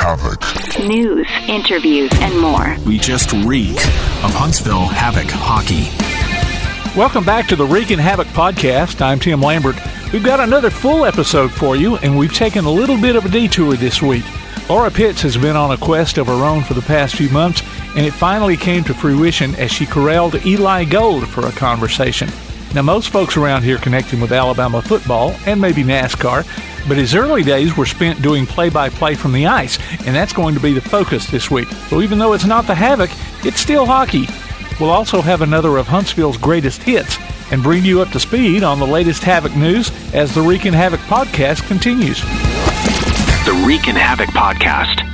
Havoc. News, interviews, and more. We just reek of Huntsville Havoc hockey. Welcome back to the Reekin Havoc podcast. I'm Tim Lambert. We've got another full episode for you, and we've taken a little bit of a detour this week. Laura Pitts has been on a quest of her own for the past few months, and it finally came to fruition as she corralled Eli Gold for a conversation. Now, most folks around here connect him with Alabama football and maybe NASCAR, but his early days were spent doing play-by-play from the ice, and that's going to be the focus this week. So even though it's not the Havoc, it's still hockey. We'll also have another of Huntsville's greatest hits and bring you up to speed on the latest Havoc news as the Reekin Havoc podcast continues. The Reekin Havoc podcast.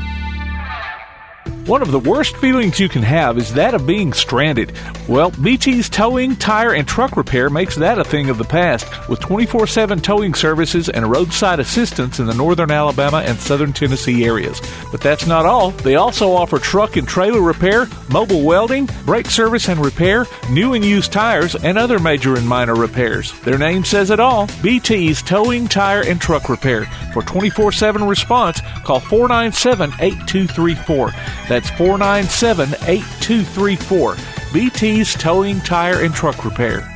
One of the worst feelings you can have is that of being stranded. Well, BT's towing, tire, and truck repair makes that a thing of the past, with 24/7 towing services and roadside assistance in the northern Alabama and southern Tennessee areas. But that's not all. They also offer truck and trailer repair, mobile welding, brake service and repair, new and used tires, and other major and minor repairs. Their name says it all, BT's Towing, Tire, and Truck Repair. For 24/7 response, call 497-8234. That's 497-8234. BT's Towing, Tire, and Truck Repair.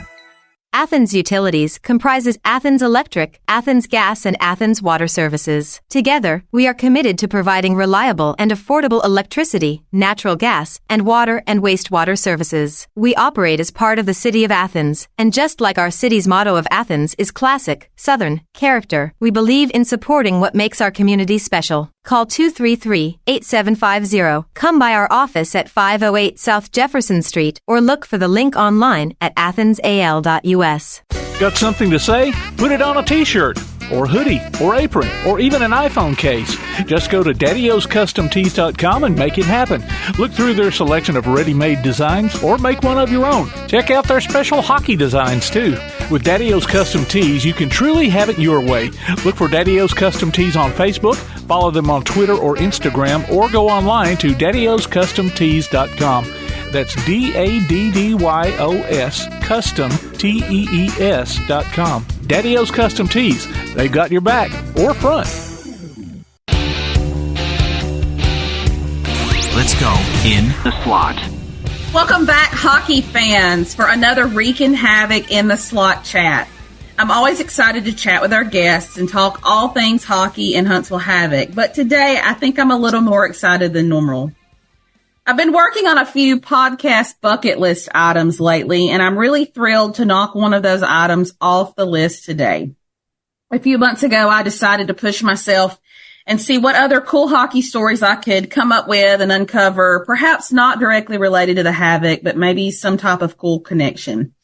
Athens Utilities comprises Athens Electric, Athens Gas, and Athens Water Services. Together, we are committed to providing reliable and affordable electricity, natural gas, and water and wastewater services. We operate as part of the City of Athens, and just like our city's motto of Athens is classic, Southern, character, we believe in supporting what makes our community special. Call 233-8750. Come by our office at 508 South Jefferson Street or look for the link online at athensal.us. Got something to say? Put it on a t-shirt, or hoodie, or apron, or even an iPhone case. Just go to daddyoscustomtees.com and make it happen. Look through their selection of ready-made designs, or make one of your own. Check out their special hockey designs, too. With Daddy O's Custom Tees, you can truly have it your way. Look for Daddy O's Custom Tees on Facebook, follow them on Twitter or Instagram, or go online to daddyoscustomtees.com. That's DADDYOS Custom TEES.com. Daddy O's Custom Tees. They've got your back or front. Let's go in the slot. Welcome back, hockey fans, for another Reekin Havoc in the Slot chat. I'm always excited to chat with our guests and talk all things hockey and Huntsville Havoc, but today I think I'm a little more excited than normal. I've been working on a few podcast bucket list items lately, and I'm really thrilled to knock one of those items off the list today. A few months ago, I decided to push myself and see what other cool hockey stories I could come up with and uncover, perhaps not directly related to the Havoc, but maybe some type of cool connection.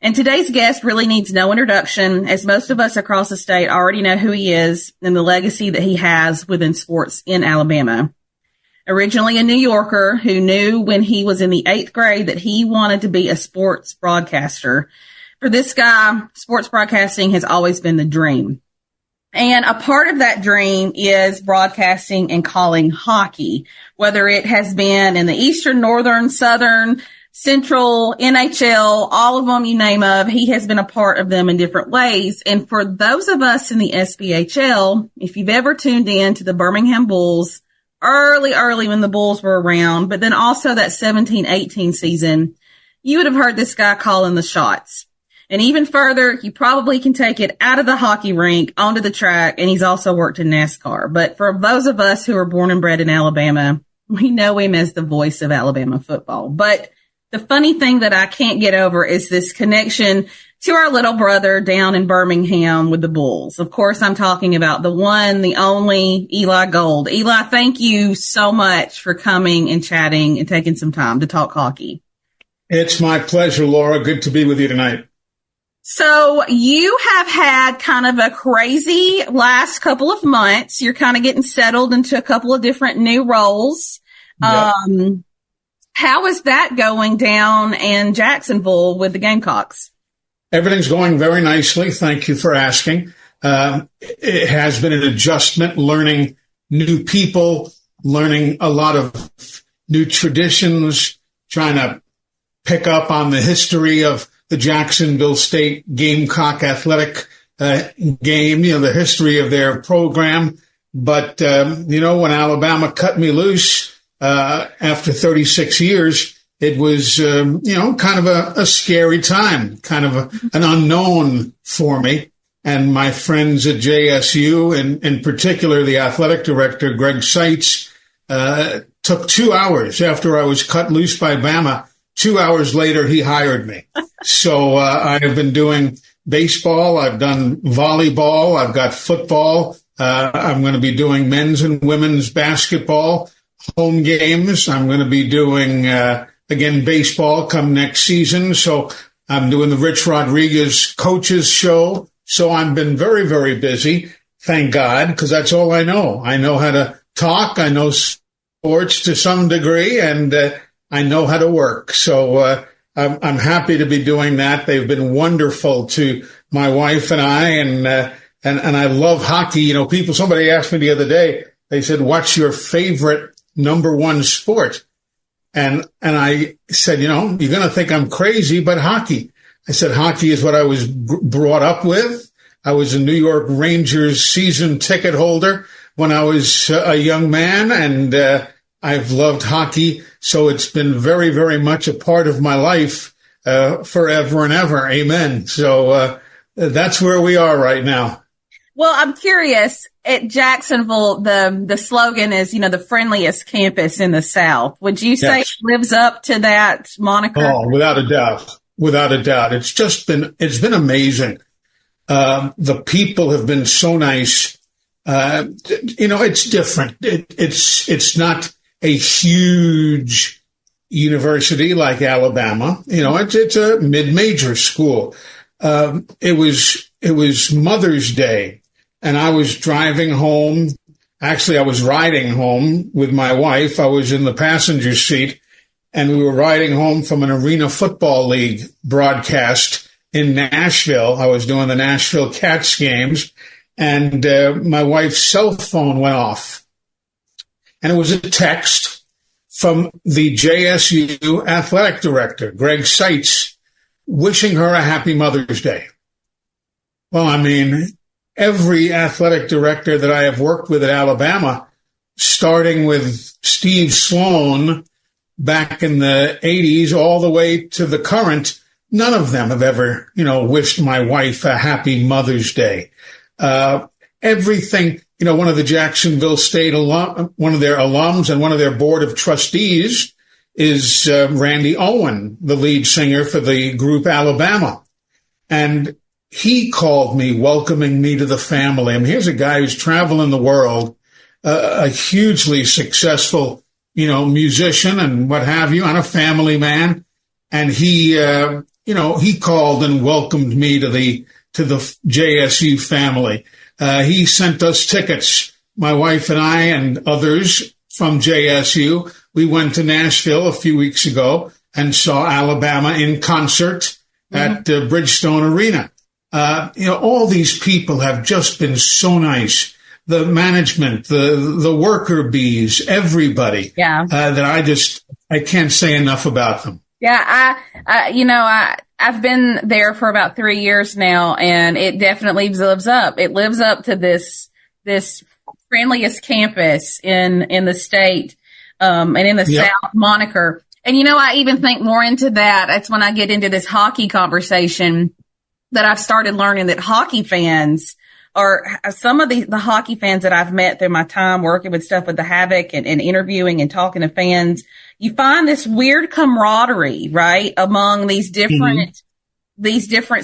And today's guest really needs no introduction, as most of us across the state already know who he is and the legacy that he has within sports in Alabama. Originally a New Yorker who knew when he was in the 8th grade that he wanted to be a sports broadcaster. For this guy, sports broadcasting has always been the dream. And a part of that dream is broadcasting and calling hockey, whether it has been in the Eastern, Northern, Southern, Central, NHL, all of them you name of, he has been a part of them in different ways. And for those of us in the SBHL, if you've ever tuned in to the Birmingham Bulls, early when the Bulls were around, but then also that 17-18 season, you would have heard this guy calling the shots. And even further, you probably can take it out of the hockey rink onto the track, and he's also worked in NASCAR. But for those of us who are born and bred in Alabama, we know him as the voice of Alabama football. But the funny thing that I can't get over is this connection to our little brother down in Birmingham with the Bulls. Of course, I'm talking about the one, the only Eli Gold. Eli, thank you so much for coming and chatting and taking some time to talk hockey. It's my pleasure, Laura. Good to be with you tonight. So you have had kind of a crazy last couple of months. You're kind of getting settled into a couple of different new roles. Yep. How is that going down in Jacksonville with the Gamecocks? Everything's going very nicely. Thank you for asking. It has been an adjustment, learning new people, learning a lot of new traditions, trying to pick up on the history of the Jacksonville State Gamecock athletic game, the history of their program, But, when Alabama cut me loose, after 36 years, it was, kind of a scary time, kind of an unknown for me. And my friends at JSU, and in particular, the athletic director, Greg Seitz, took 2 hours after I was cut loose by Bama. 2 hours later, he hired me. So I have been doing baseball. I've done volleyball. I've got football. I'm going to be doing men's and women's basketball, home games. I'm going to be doing, again, baseball come next season. So I'm doing the Rich Rodriguez coaches show. So I've been very, very busy. Thank God, because that's all I know. I know how to talk. I know sports to some degree, and I know how to work. So I'm happy to be doing that. They've been wonderful to my wife and I, and I love hockey. Somebody asked me the other day, they said, what's your favorite number one sport? And I said, you're going to think I'm crazy, but hockey. I said, hockey is what I was brought up with. I was a New York Rangers season ticket holder when I was a young man, and I've loved hockey. So it's been very, very much a part of my life forever and ever. Amen. So that's where we are right now. Well, I'm curious. At Jacksonville, the slogan is, the friendliest campus in the South. Would you say it lives up to that moniker? Oh, without a doubt. Without a doubt. It's been amazing. The people have been so nice. It's different. It's not a huge university like Alabama. It's a mid-major school. It was Mother's Day, and I was driving home. Actually, I was riding home with my wife. I was in the passenger seat, and we were riding home from an Arena Football League broadcast in Nashville. I was doing the Nashville Cats games, and my wife's cell phone went off. And it was a text from the JSU athletic director, Greg Seitz, wishing her a happy Mother's Day. Well, every athletic director that I have worked with at Alabama, starting with Steve Sloan back in the 80s all the way to the current, none of them have ever, wished my wife a happy Mother's Day. Everything, one of the Jacksonville State one of their alums and one of their board of trustees is Randy Owen, the lead singer for the group Alabama. And he called me, welcoming me to the family. Here's a guy who's traveling the world, a hugely successful, musician and what have you, and a family man. And he called and welcomed me to the JSU family. He sent us tickets, my wife and I and others from JSU. We went to Nashville a few weeks ago and saw Alabama in concert at Bridgestone Arena. All these people have just been so nice. The management, the worker bees, everybody. Yeah. That I can't say enough about them. Yeah. I've been there for about 3 years now, and it definitely lives up. It lives up to this friendliest campus in the state, and in the South moniker. And, I even think more into that. That's when I get into this hockey conversation that I've started learning that hockey fans are some of the hockey fans that I've met through my time working with stuff with the Havoc and interviewing and talking to fans. You find this weird camaraderie, right, among these different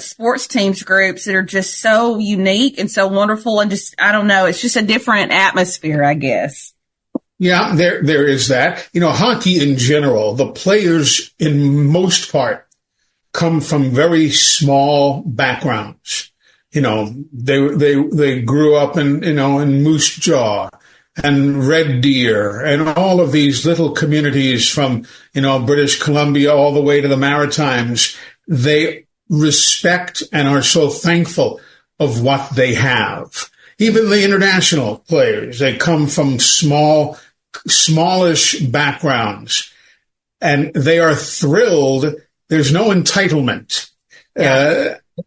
sports teams groups that are just so unique and so wonderful, and just, I don't know, it's just a different atmosphere, I guess. Yeah, there is that. Hockey in general, the players in most part come from very small backgrounds. They grew up in Moose Jaw and Red Deer and all of these little communities from, British Columbia all the way to the Maritimes. They respect and are so thankful of what they have. Even the international players, they come from smallish backgrounds, and they are thrilled. There's no entitlement,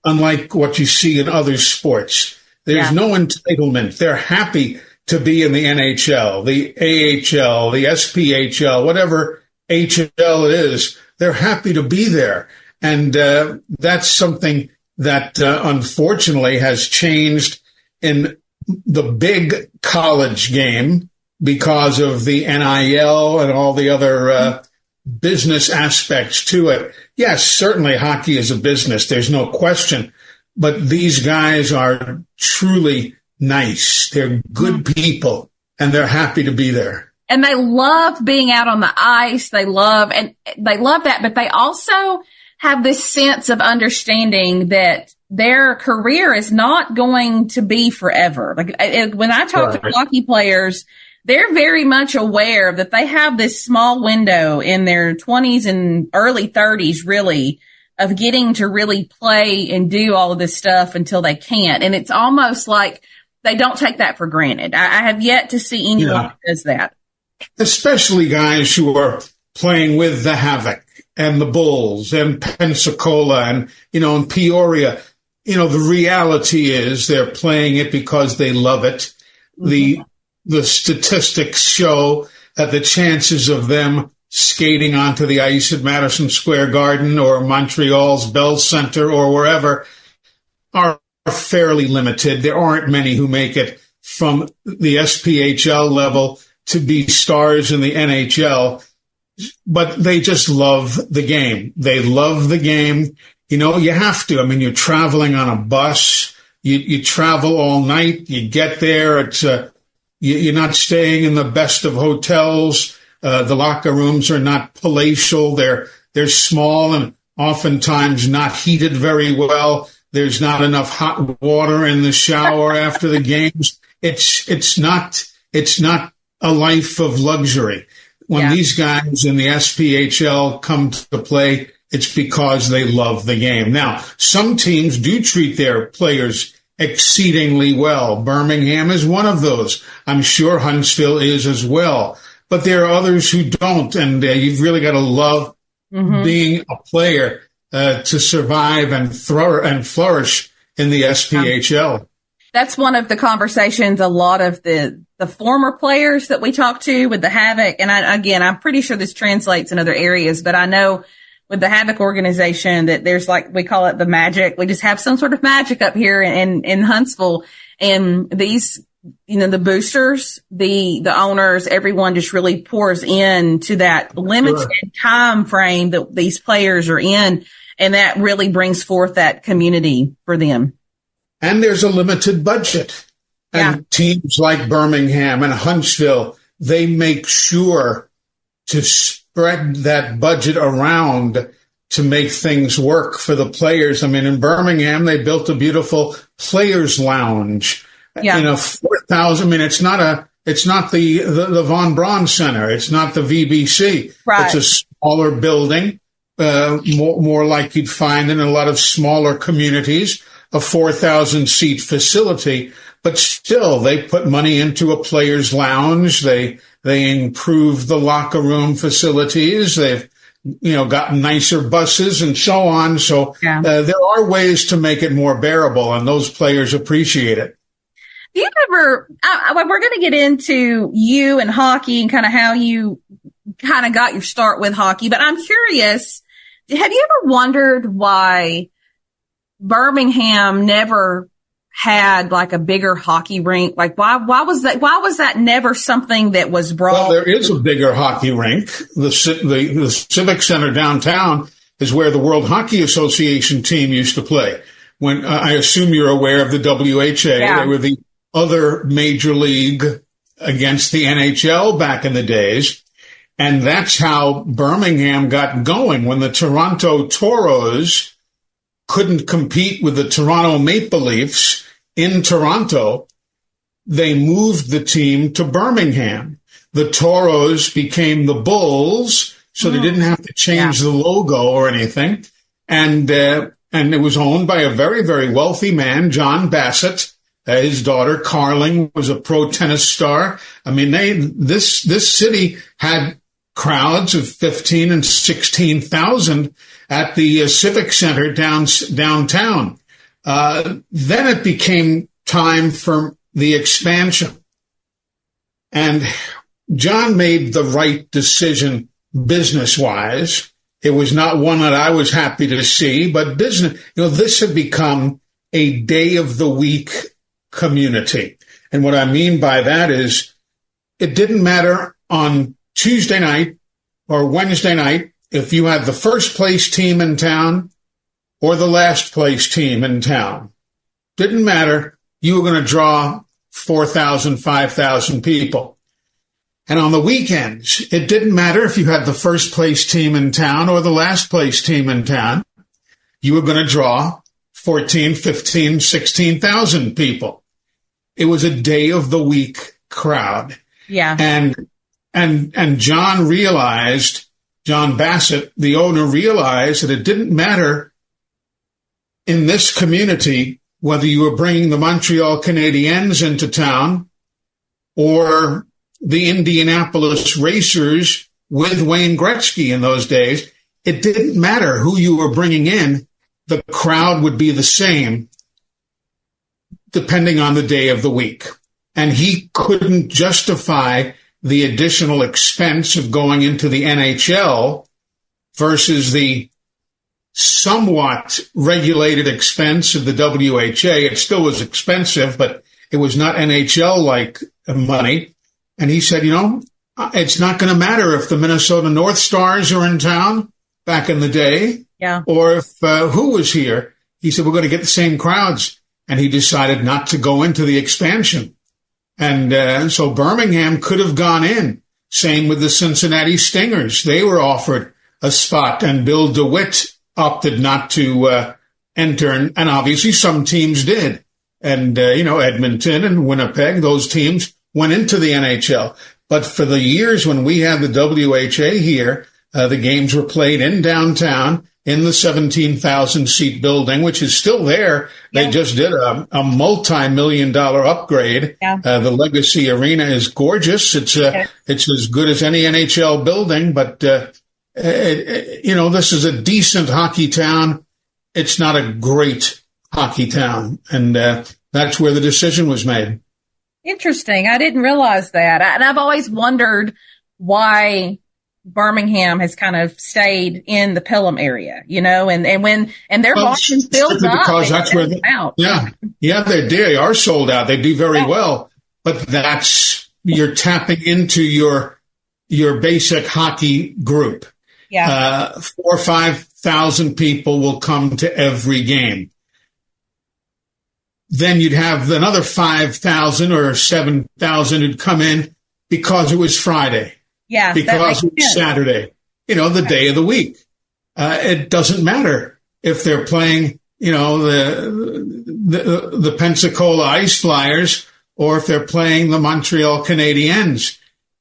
unlike what you see in other sports. There's no entitlement. They're happy to be in the NHL, the AHL, the SPHL, whatever HL it is. They're happy to be there. And that's something that unfortunately has changed in the big college game because of the NIL and all the other business aspects to it. Yes, certainly hockey is a business. There's no question. But these guys are truly nice. They're good people, and they're happy to be there. And they love being out on the ice. They love that, but they also have this sense of understanding that their career is not going to be forever. Like when I talk to hockey players, they're very much aware that they have this small window in their 20s and early 30s, really, of getting to really play and do all of this stuff until they can't. And it's almost like they don't take that for granted. I have yet to see anyone who does that. Especially guys who are playing with the Havoc and the Bulls and Pensacola and, and Peoria. The reality is they're playing it because they love it. Mm-hmm. The statistics show that the chances of them skating onto the ice at Madison Square Garden or Montreal's Bell Center or wherever are fairly limited. There aren't many who make it from the SPHL level to be stars in the NHL, but they just love the game. They love the game. You have to. I mean, you're traveling on a bus. You travel all night. You get there. It's you're not staying in the best of hotels. The locker rooms are not palatial. They're small and oftentimes not heated very well. There's not enough hot water in the shower after the games. It's not a life of luxury. When these guys in the SPHL come to play, it's because they love the game. Now, some teams do treat their players exceedingly well. Birmingham is one of those. I'm sure Huntsville is as well. But there are others who don't, and you've really got to love being a player to survive and flourish in the SPHL. That's one of the conversations a lot of the former players that we talk to with the Havoc. And I'm pretty sure this translates in other areas, but I know with the Havoc organization that there's we call it the magic. We just have some sort of magic up here in Huntsville. And these, the boosters, the owners, everyone just really pours into that limited time frame that these players are in. And that really brings forth that community for them. And there's a limited budget. And teams like Birmingham and Huntsville, they make sure to spread that budget around to make things work for the players. I mean, in Birmingham, they built a beautiful players lounge. 4,000. I mean, it's not the Von Braun Center. It's not the VBC. Right. It's a smaller building, more like you'd find in a lot of smaller communities, a 4,000 seat facility. But still, they put money into a players lounge. They improved the locker room facilities. They've, gotten nicer buses and so on. So there are ways to make it more bearable, and those players appreciate it. Do you ever, we're going to get into you and hockey and kind of how you kind of got your start with hockey, but I'm curious, have you ever wondered why Birmingham never had a bigger hockey rink? Why was that never something that was brought? Well, there is a bigger hockey rink. The Civic Center downtown is where the World Hockey Association team used to play. When I assume you're aware of the WHA, they were the other major league against the NHL back in the days. And that's how Birmingham got going. When the Toronto Toros couldn't compete with the Toronto Maple Leafs in Toronto, they moved the team to Birmingham. The Toros became the Bulls, so they didn't have to change the logo or anything. And it was owned by a very, very wealthy man, John Bassett. His daughter, Carling, was a pro tennis star. I mean, this city had crowds of 15 and 16,000 at the Civic Center downtown. Then it became time for the expansion. And John made the right decision business-wise. It was not one that I was happy to see, but business, this had become a day of the week community. And what I mean by that is it didn't matter on Tuesday night or Wednesday night if you had the first place team in town or the last place team in town. Didn't matter. You were going to draw 4,000, 5,000 people. And on the weekends, it didn't matter if you had the first place team in town or the last place team in town. You were going to draw 14, 15, 16,000 people. It was a day of the week crowd. Yeah. And John Bassett, the owner, realized that it didn't matter in this community whether you were bringing the Montreal Canadiens into town or the Indianapolis Racers with Wayne Gretzky in those days. It didn't matter who you were bringing in. The crowd would be the same depending on the day of the week. And he couldn't justify the additional expense of going into the NHL versus the somewhat regulated expense of the WHA. It still was expensive, but it was not NHL-like money. And he said, it's not going to matter if the Minnesota North Stars are in town back in the day, or if who was here. He said, we're going to get the same crowds. And he decided not to go into the expansion. And so Birmingham could have gone in. Same with the Cincinnati Stingers. They were offered a spot, and Bill DeWitt opted not to enter. And obviously some teams did. And, Edmonton and Winnipeg, those teams went into the NHL. But for the years when we had the WHA here, the games were played in downtown in the 17,000-seat building, which is still there. Yeah. They just did a multi-million-dollar upgrade. Yeah. The Legacy Arena is gorgeous. It's as good as any NHL building, but this is a decent hockey town. It's not a great hockey town, and that's where the decision was made. Interesting. I didn't realize that. And I've always wondered why Birmingham has kind of stayed in the Pelham area, and their volume fills up. Because that's where they are sold out. They do very well, but you're tapping into your basic hockey group. Yeah. 4,000 or 5,000 people will come to every game. Then you'd have another 5,000 or 7,000 who'd come in because it was Friday. Yeah. Because it was Saturday, the day of the week. It doesn't matter if they're playing, the Pensacola Ice Flyers or if they're playing the Montreal Canadiens.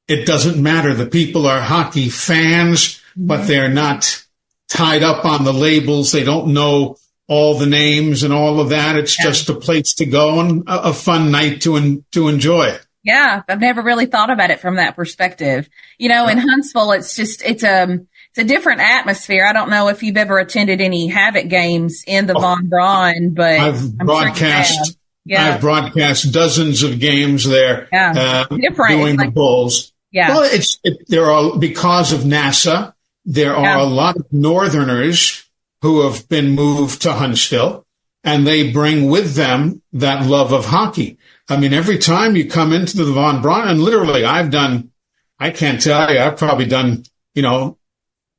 It doesn't matter. The people are hockey fans, but they're not tied up on the labels. They don't know all the names and all of that. It's just a place to go and a fun night to enjoy. Yeah, I've never really thought about it from that perspective. In Huntsville, it's a different atmosphere. I don't know if you've ever attended any Havoc games in the Von Braun, but I've broadcast dozens of games there. Yeah, doing the Bulls. Yeah, well, there are, because of NASA, there are a lot of Northerners who have been moved to Huntsville, and they bring with them that love of hockey. I mean, every time you come into the Von Braun, and literally I can't tell you, I've probably done,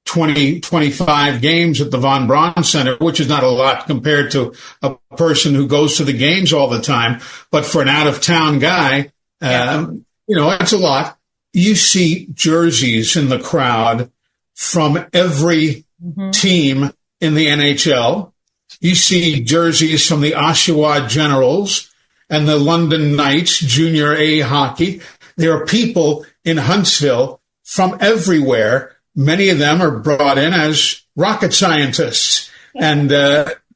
20, 25 games at the Von Braun Center, which is not a lot compared to a person who goes to the games all the time. But for an out-of-town guy, it's a lot. You see jerseys in the crowd from every team in the NHL. You see jerseys from the Oshawa Generals and the London Knights, Junior A hockey. There are people in Huntsville from everywhere. Many of them are brought in as rocket scientists. And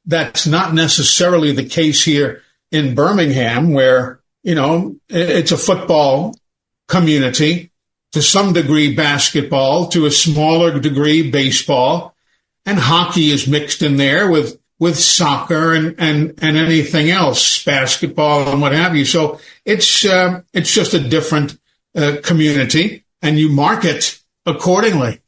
that's not necessarily the case here in Birmingham, where, it's a football community, to some degree basketball, to a smaller degree baseball, and hockey is mixed in there with soccer and anything else, basketball and what have you. So it's just a different community, and you market accordingly.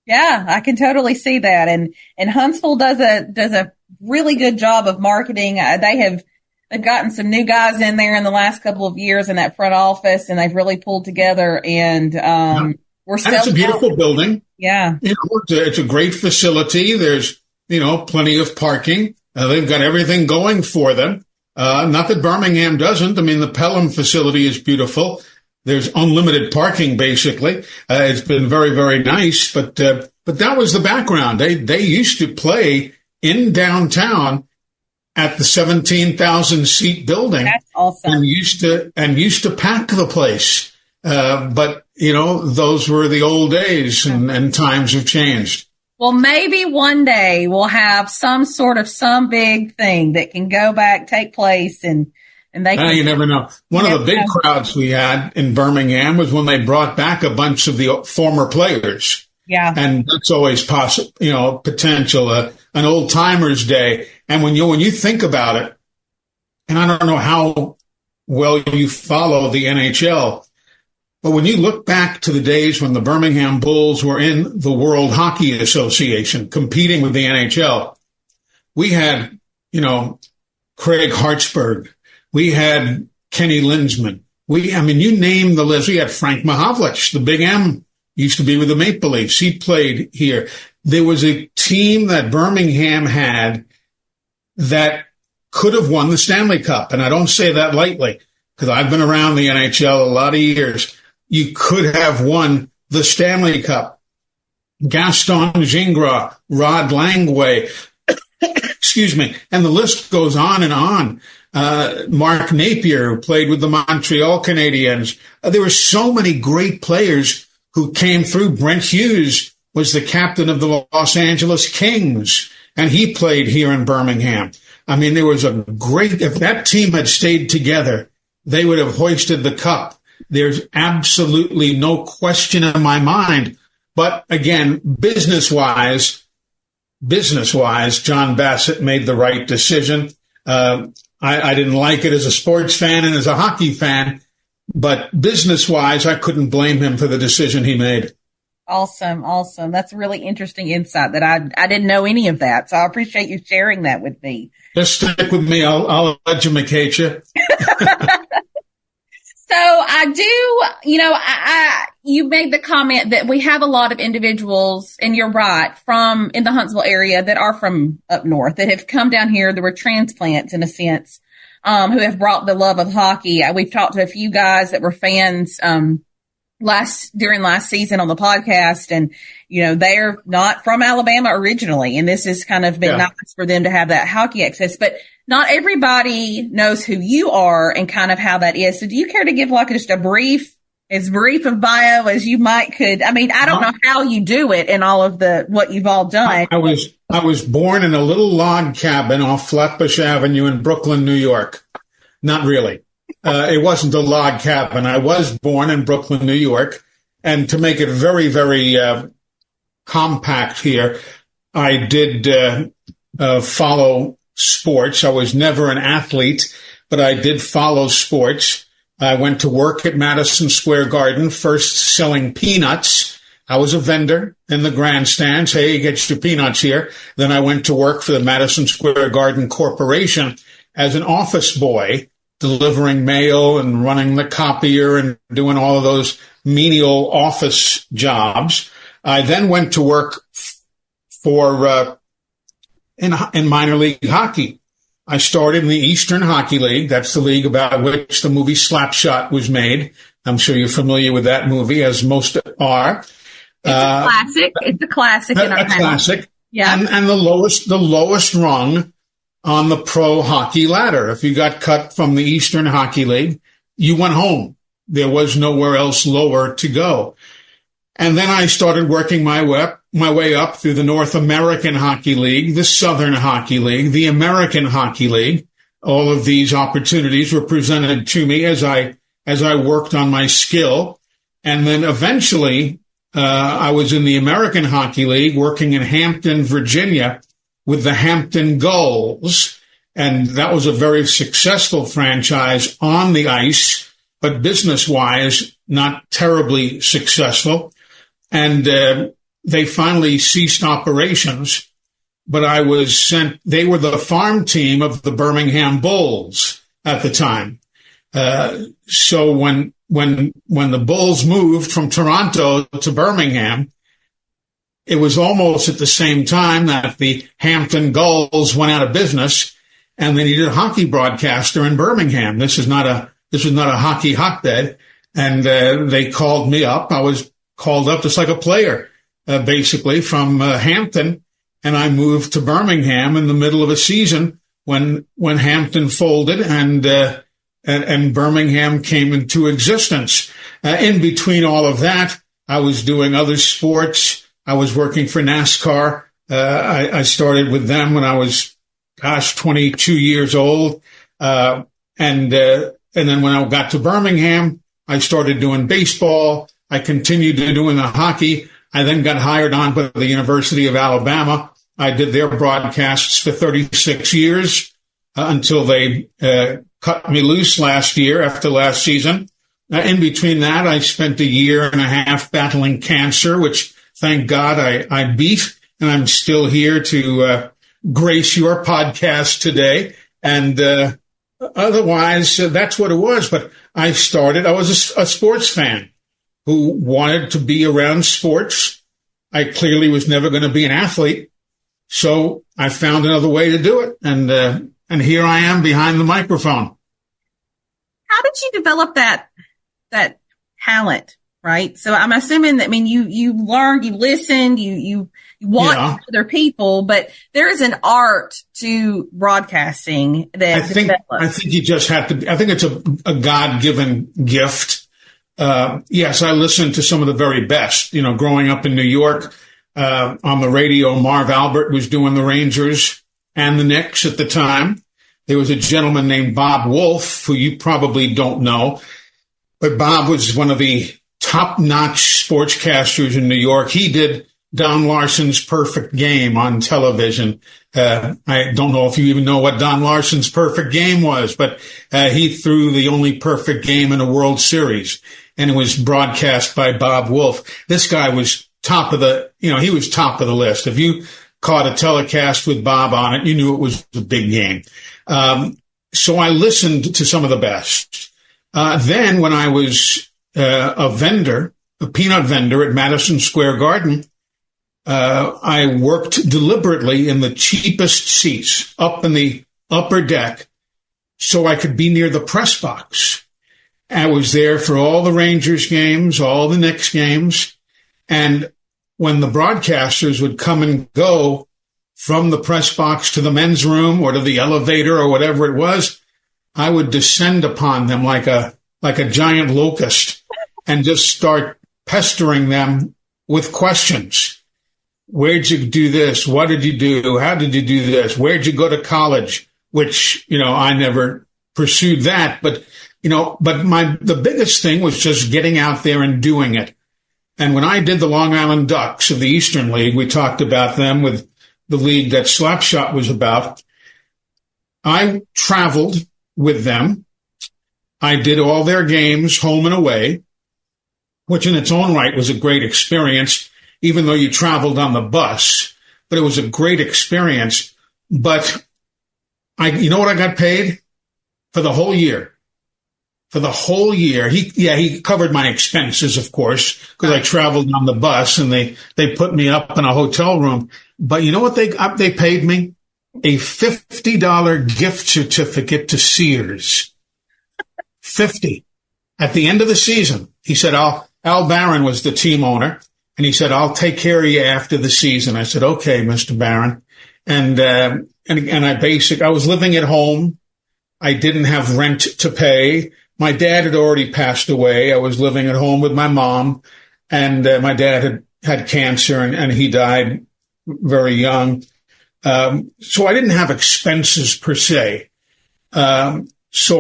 Yeah, I can totally see that. And Huntsville does a really good job of marketing. They've gotten some new guys in there in the last couple of years in that front office, and they've really pulled together. And we're still. It's a beautiful building. Yeah, it's a great facility. There's plenty of parking. They've got everything going for them. Not that Birmingham doesn't. I mean, the Pelham facility is beautiful. There's unlimited parking, basically. It's been very, very nice, but that was the background. They used to play in downtown at the 17,000 seat building. That's awesome. And used to pack the place. But those were the old days, and times have changed. Well, maybe one day we'll have some big thing that can go back, take place, and they can. You never know. One of the big crowds we had in Birmingham was when they brought back a bunch of the former players. Yeah. And that's always possible, potential, an old timers day. And when you think about it, and I don't know how well you follow the NHL, but when you look back to the days when the Birmingham Bulls were in the World Hockey Association competing with the NHL, we had, Craig Hartsburg. We had Kenny Linsman. You name the list. We had Frank Mahovlich, the Big M, used to be with the Maple Leafs. He played here. There was a team that Birmingham had that could have won the Stanley Cup. And I don't say that lightly because I've been around the NHL a lot of years. You could have won the Stanley Cup. Gaston Gingras, Rod Langway, excuse me, and the list goes on and on. Mark Napier, who played with the Montreal Canadiens. There were so many great players who came through. Brent Hughes was the captain of the Los Angeles Kings, and he played here in Birmingham. There was if that team had stayed together, they would have hoisted the cup. There's absolutely no question in my mind. But again, business-wise, John Bassett made the right decision. I didn't like it as a sports fan and as a hockey fan, but business-wise, I couldn't blame him for the decision he made. Awesome. That's a really interesting insight that I didn't know any of that. So I appreciate you sharing that with me. Just stick with me. I'll educate you. So I do, you made the comment that we have a lot of individuals, and you're right, in the Huntsville area that are from up north that have come down here. There were transplants in a sense, who have brought the love of hockey. We've talked to a few guys that were fans, during last season on the podcast, and, they're not from Alabama originally. And this has kind of been nice for them to have that hockey access, but not everybody knows who you are and kind of how that is. So do you care to give just a brief of bio as you might could? I don't know how you do it and all of what you've all done. I was born in a little log cabin off Flatbush Avenue in Brooklyn, New York. Not really. It wasn't a log cabin. I was born in Brooklyn, New York. And to make it very, very compact here, I did follow sports. I was never an athlete, but I did follow sports. I went to work at Madison Square Garden, first selling peanuts. I was a vendor in the grandstands. Hey, get your peanuts here. Then I went to work for the Madison Square Garden Corporation as an office boy, delivering mail and running the copier and doing all of those menial office jobs. I then went to work for in minor league hockey. I started in the Eastern Hockey League. That's the league about which the movie Slapshot was made. I'm sure you're familiar with that movie, as most are. It's a classic. It's a classic. A classic. Yeah. And the lowest rung on the pro hockey ladder. If you got cut from the Eastern Hockey League, you went home. There was nowhere else lower to go. And then I started working my way up through the North American Hockey League, the Southern Hockey League, the American Hockey League. All of these opportunities were presented to me as I worked on my skill. And then eventually, I was in the American Hockey League working in Hampton, Virginia with the Hampton Gulls. And that was a very successful franchise on the ice. but business-wise, not terribly successful. And they finally ceased operations. But I was sent, they were the farm team of the Birmingham Bulls at the time. So when the Bulls moved from Toronto to Birmingham, it was almost at the same time that the Hampton Gulls went out of business and they needed a hockey broadcaster in Birmingham. This was not a hockey hotbed. And, they called me up. I was called up just like a player, basically from Hampton. And I moved to Birmingham in the middle of a season when Hampton folded and Birmingham came into existence. In between all of that, I was doing other sports. I was working for NASCAR. I started with them when I was, 22 years old. And then when I got to Birmingham, I started doing baseball. I continued doing the hockey. I then got hired on by the University of Alabama. I did their broadcasts for 36 years until they cut me loose last year after last season. In between that, I spent a year and a half battling cancer, which thank God I beat, and I'm still here to grace your podcast today. And otherwise, that's what it was. But I was a sports fan who wanted to be around sports. I clearly was never going to be an athlete. So I found another way to do it. And here I am behind the microphone. How did you develop that talent, right? So I'm assuming that, you learned, you listened, you watched other people, but there is an art to broadcasting that I think you just have to, I think it's a God-given gift. Yes, I listened to some of the very best, growing up in New York. On the radio, Marv Albert was doing the Rangers and the Knicks at the time. There was a gentleman named Bob Wolf, who you probably don't know, but Bob was one of the top-notch sportscasters in New York. He did Don Larson's Perfect Game on television. I don't know if you even know what Don Larson's Perfect Game was, but he threw the only perfect game in the World Series, and it was broadcast by Bob Wolf. This guy was top of the list. If you caught a telecast with Bob on it, you knew it was a big game. So I listened to some of the best. Then when I was a peanut vendor at Madison Square Garden, I worked deliberately in the cheapest seats up in the upper deck so I could be near the press box. I was there for all the Rangers games, all the Knicks games. And when the broadcasters would come and go from the press box to the men's room or to the elevator or whatever it was, I would descend upon them like a giant locust and just start pestering them with questions. Where'd you do this? What did you do? How did you do this? Where'd you go to college? Which, I never pursued that, but the biggest thing was just getting out there and doing it. And when I did the Long Island Ducks of the Eastern League, we talked about them with the league that Slapshot was about. I traveled with them. I did all their games home and away, which in its own right was a great experience, even though you traveled on the bus. But it was a great experience. But you know what I got paid? For the whole year. For the whole year. He covered my expenses, of course, because I traveled on the bus and they put me up in a hotel room. But you know what they paid me? A $50 gift certificate to Sears. 50. At the end of the season, he said, Al Barron was the team owner, and he said, I'll take care of you after the season. I said, okay, Mr. Barron. And I was living at home. I didn't have rent to pay. My dad had already passed away. I was living at home with my mom, and my dad had cancer, and he died very young. So I didn't have expenses per se. So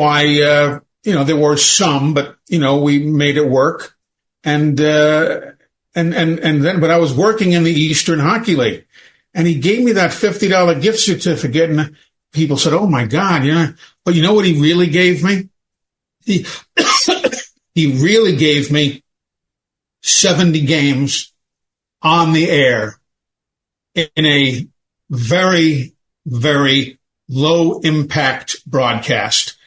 there were some, but, we made it work. And then, but I was working in the Eastern Hockey League, and he gave me that $50 gift certificate, and people said, oh my God, but you know what he really gave me? he, he really gave me 70 games on the air in a very, very low impact broadcast.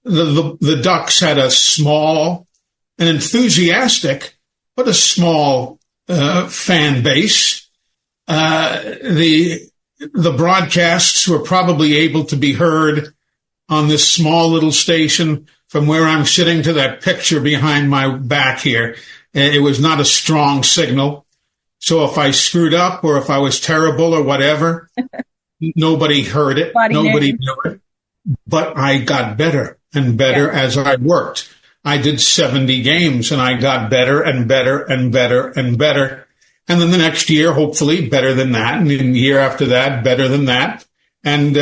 The Ducks had a small, an enthusiastic, but a small fan base. The broadcasts were probably able to be heard on this small little station from where I'm sitting to that picture behind my back here. It was not a strong signal. So if I screwed up or if I was terrible or whatever, nobody heard it. Nobody knew it. But I got better and better as I worked. I did 70 games and I got better and better and better and better. And then the next year, hopefully better than that. And then the year after that, better than that. And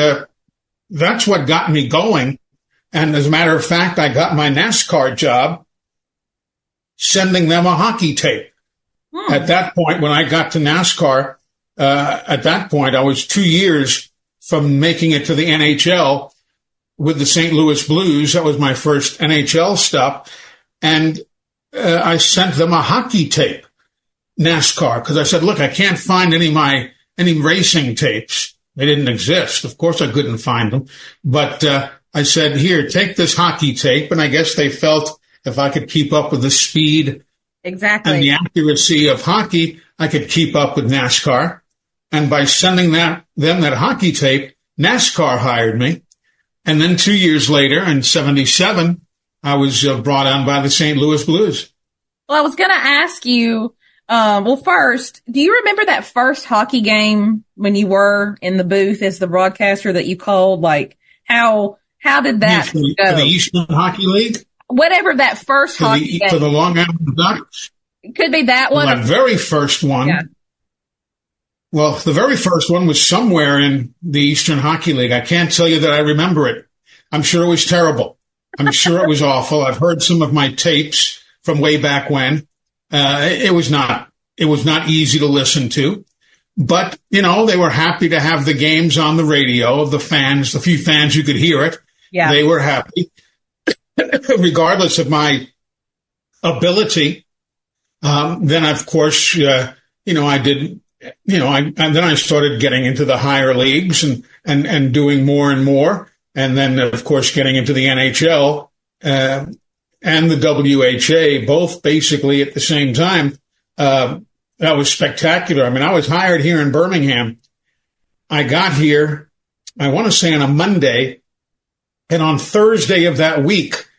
that's what got me going. And as a matter of fact, I got my NASCAR job sending them a hockey tape. At that point, when I got to NASCAR, at that point, I was 2 years from making it to the NHL with the St. Louis Blues. That was my first NHL stop. And I sent them a hockey tape, NASCAR, because I said, look, I can't find any racing tapes. They didn't exist. Of course, I couldn't find them. But I said, here, take this hockey tape. And I guess they felt if I could keep up with the speed exactly and the accuracy of hockey, I could keep up with NASCAR. And by sending them that hockey tape, NASCAR hired me. And then 2 years later, in 77, I was brought on by the St. Louis Blues. Well, I was going to ask you, first, do you remember that first hockey game when you were in the booth as the broadcaster that you called? Like, how did that go? For the Eastern Hockey League? Whatever that first hockey game. For the Long Island Ducks? It could be that one. Well, that very first one. Yeah. Well, the very first one was somewhere in the Eastern Hockey League. I can't tell you that I remember it. I'm sure it was terrible. I'm sure it was awful. I've heard some of my tapes from way back when. It was not easy to listen to, but they were happy to have the games on the radio. The fans, the few fans who could hear it, they were happy, regardless of my ability. Then, of course, I did. And then I started getting into the higher leagues and doing more and more. And then, of course, getting into the NHL, and the WHA, both basically at the same time. That was spectacular. I mean, I was hired here in Birmingham. I got here, I want to say on a Monday. And on Thursday of that week,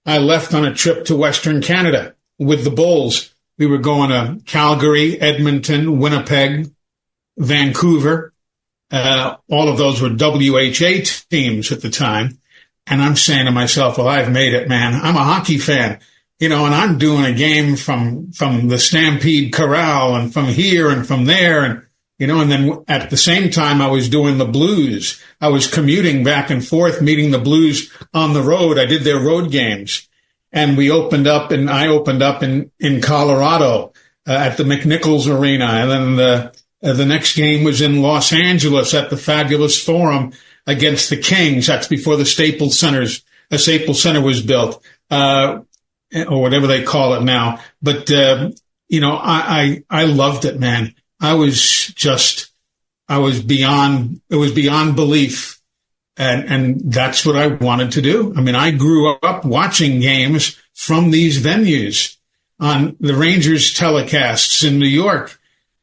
I left on a trip to Western Canada with the Bulls. We were going to Calgary, Edmonton, Winnipeg, Vancouver. All of those were WHA teams at the time. And I'm saying to myself, well, I've made it, man. I'm a hockey fan, and I'm doing a game from the Stampede Corral and from here and from there. And then at the same time, I was doing the Blues. I was commuting back and forth, meeting the Blues on the road. I did their road games. And I opened up in Colorado, at the McNichols Arena. And then the next game was in Los Angeles at the Fabulous Forum against the Kings. That's before the Staples Center was built, or whatever they call it now. But, I loved it, man. It was beyond belief. And that's what I wanted to do. I mean, I grew up watching games from these venues on the Rangers telecasts in New York.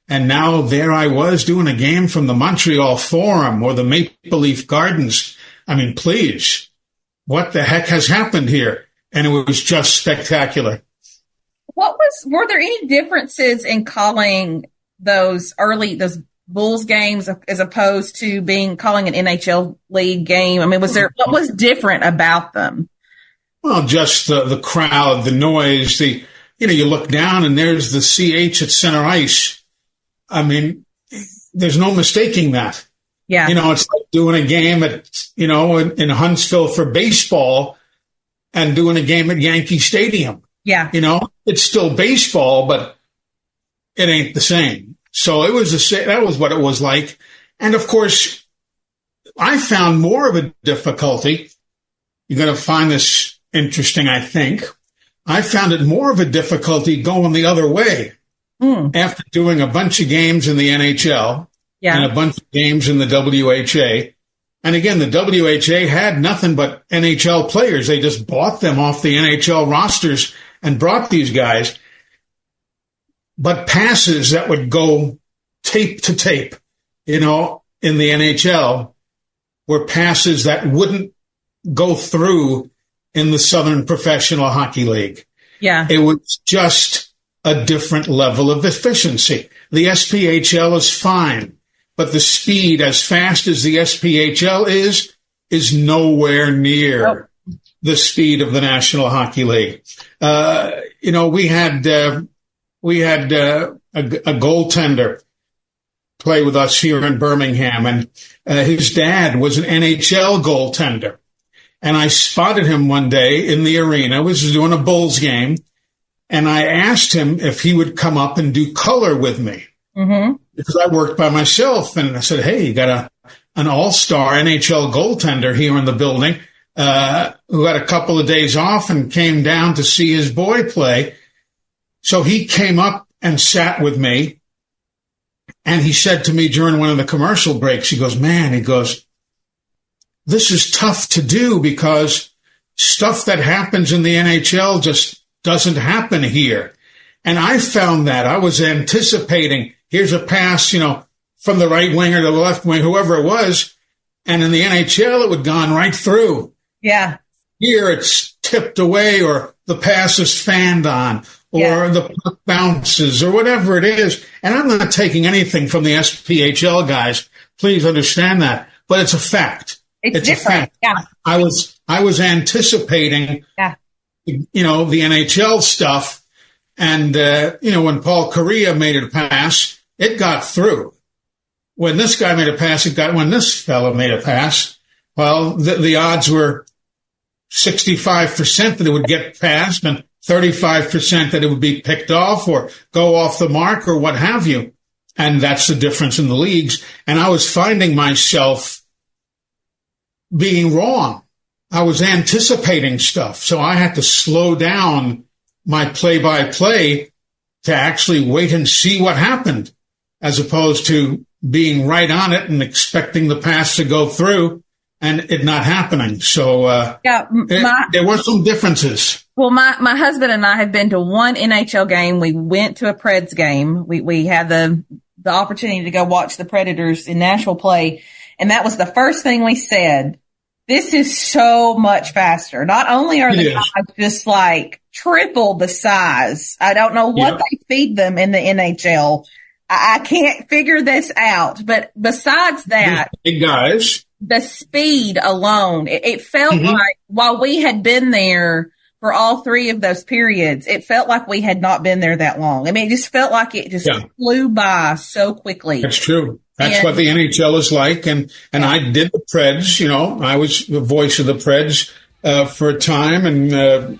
And now there I was doing a game from the Montreal Forum or the Maple Leaf Gardens. I mean, please, what the heck has happened here? And it was just spectacular. Were there any differences in calling those Bulls games as opposed to calling an NHL league game? I mean, what was different about them? Well, just the crowd, the noise, you look down and there's the CH at center ice. I mean, there's no mistaking that. Yeah. It's like doing a game in Huntsville for baseball and doing a game at Yankee Stadium. Yeah. It's still baseball, but it ain't the same. So that was what it was like. And of course, I found more of a difficulty. You're going to find this interesting, I think. I found it more of a difficulty going the other way. After doing a bunch of games in the NHL and a bunch of games in the WHA. And again, the WHA had nothing but NHL players. They just bought them off the NHL rosters and brought these guys. But passes that would go tape to tape, in the NHL were passes that wouldn't go through in the Southern Professional Hockey League. Yeah. It was just a different level of efficiency. The SPHL is fine, but the speed, as fast as the SPHL is nowhere near the speed of the National Hockey League. We had a goaltender play with us here in Birmingham, and his dad was an NHL goaltender. And I spotted him one day in the arena. I was doing a Bulls game, and I asked him if he would come up and do color with me. Because I worked by myself. And I said, hey, you got an all-star NHL goaltender here in the building who had a couple of days off and came down to see his boy play. So he came up and sat with me. And he said to me during one of the commercial breaks, he goes, this is tough to do because stuff that happens in the NHL just doesn't happen here. And I found that I was anticipating, here's a pass, from the right wing or the left wing, whoever it was. And in the NHL, it would gone right through. Yeah. Here it's tipped away, or the pass is fanned on, or the puck bounces, or whatever it is. And I'm not taking anything from the SPHL guys. Please understand that. But it's a fact. It's different. Yeah. I was anticipating, the NHL stuff. And, when Paul Correa made a pass, it got through. When this guy made a pass, when this fellow made a pass, well, the odds were 65% that it would get past and 35% that it would be picked off or go off the mark or what have you. And that's the difference in the leagues. And I was finding myself being wrong. I was anticipating stuff. So I had to slow down my play-by-play to actually wait and see what happened, as opposed to being right on it and expecting the pass to go through and it not happening. So there were some differences. Well, my husband and I have been to one NHL game. We went to a Preds game. We had the opportunity to go watch the Predators in Nashville play, and that was the first thing we said. This is so much faster. Not only are the guys just like triple the size. I don't know what they feed them in the NHL. I can't figure this out. But besides that, big guys, the speed alone, it felt like while we had been there for all three of those periods, it felt like we had not been there that long. I mean, it just felt like it just flew by so quickly. That's true. That's what the NHL is like. And I did the Preds, I was the voice of the Preds for a time. And,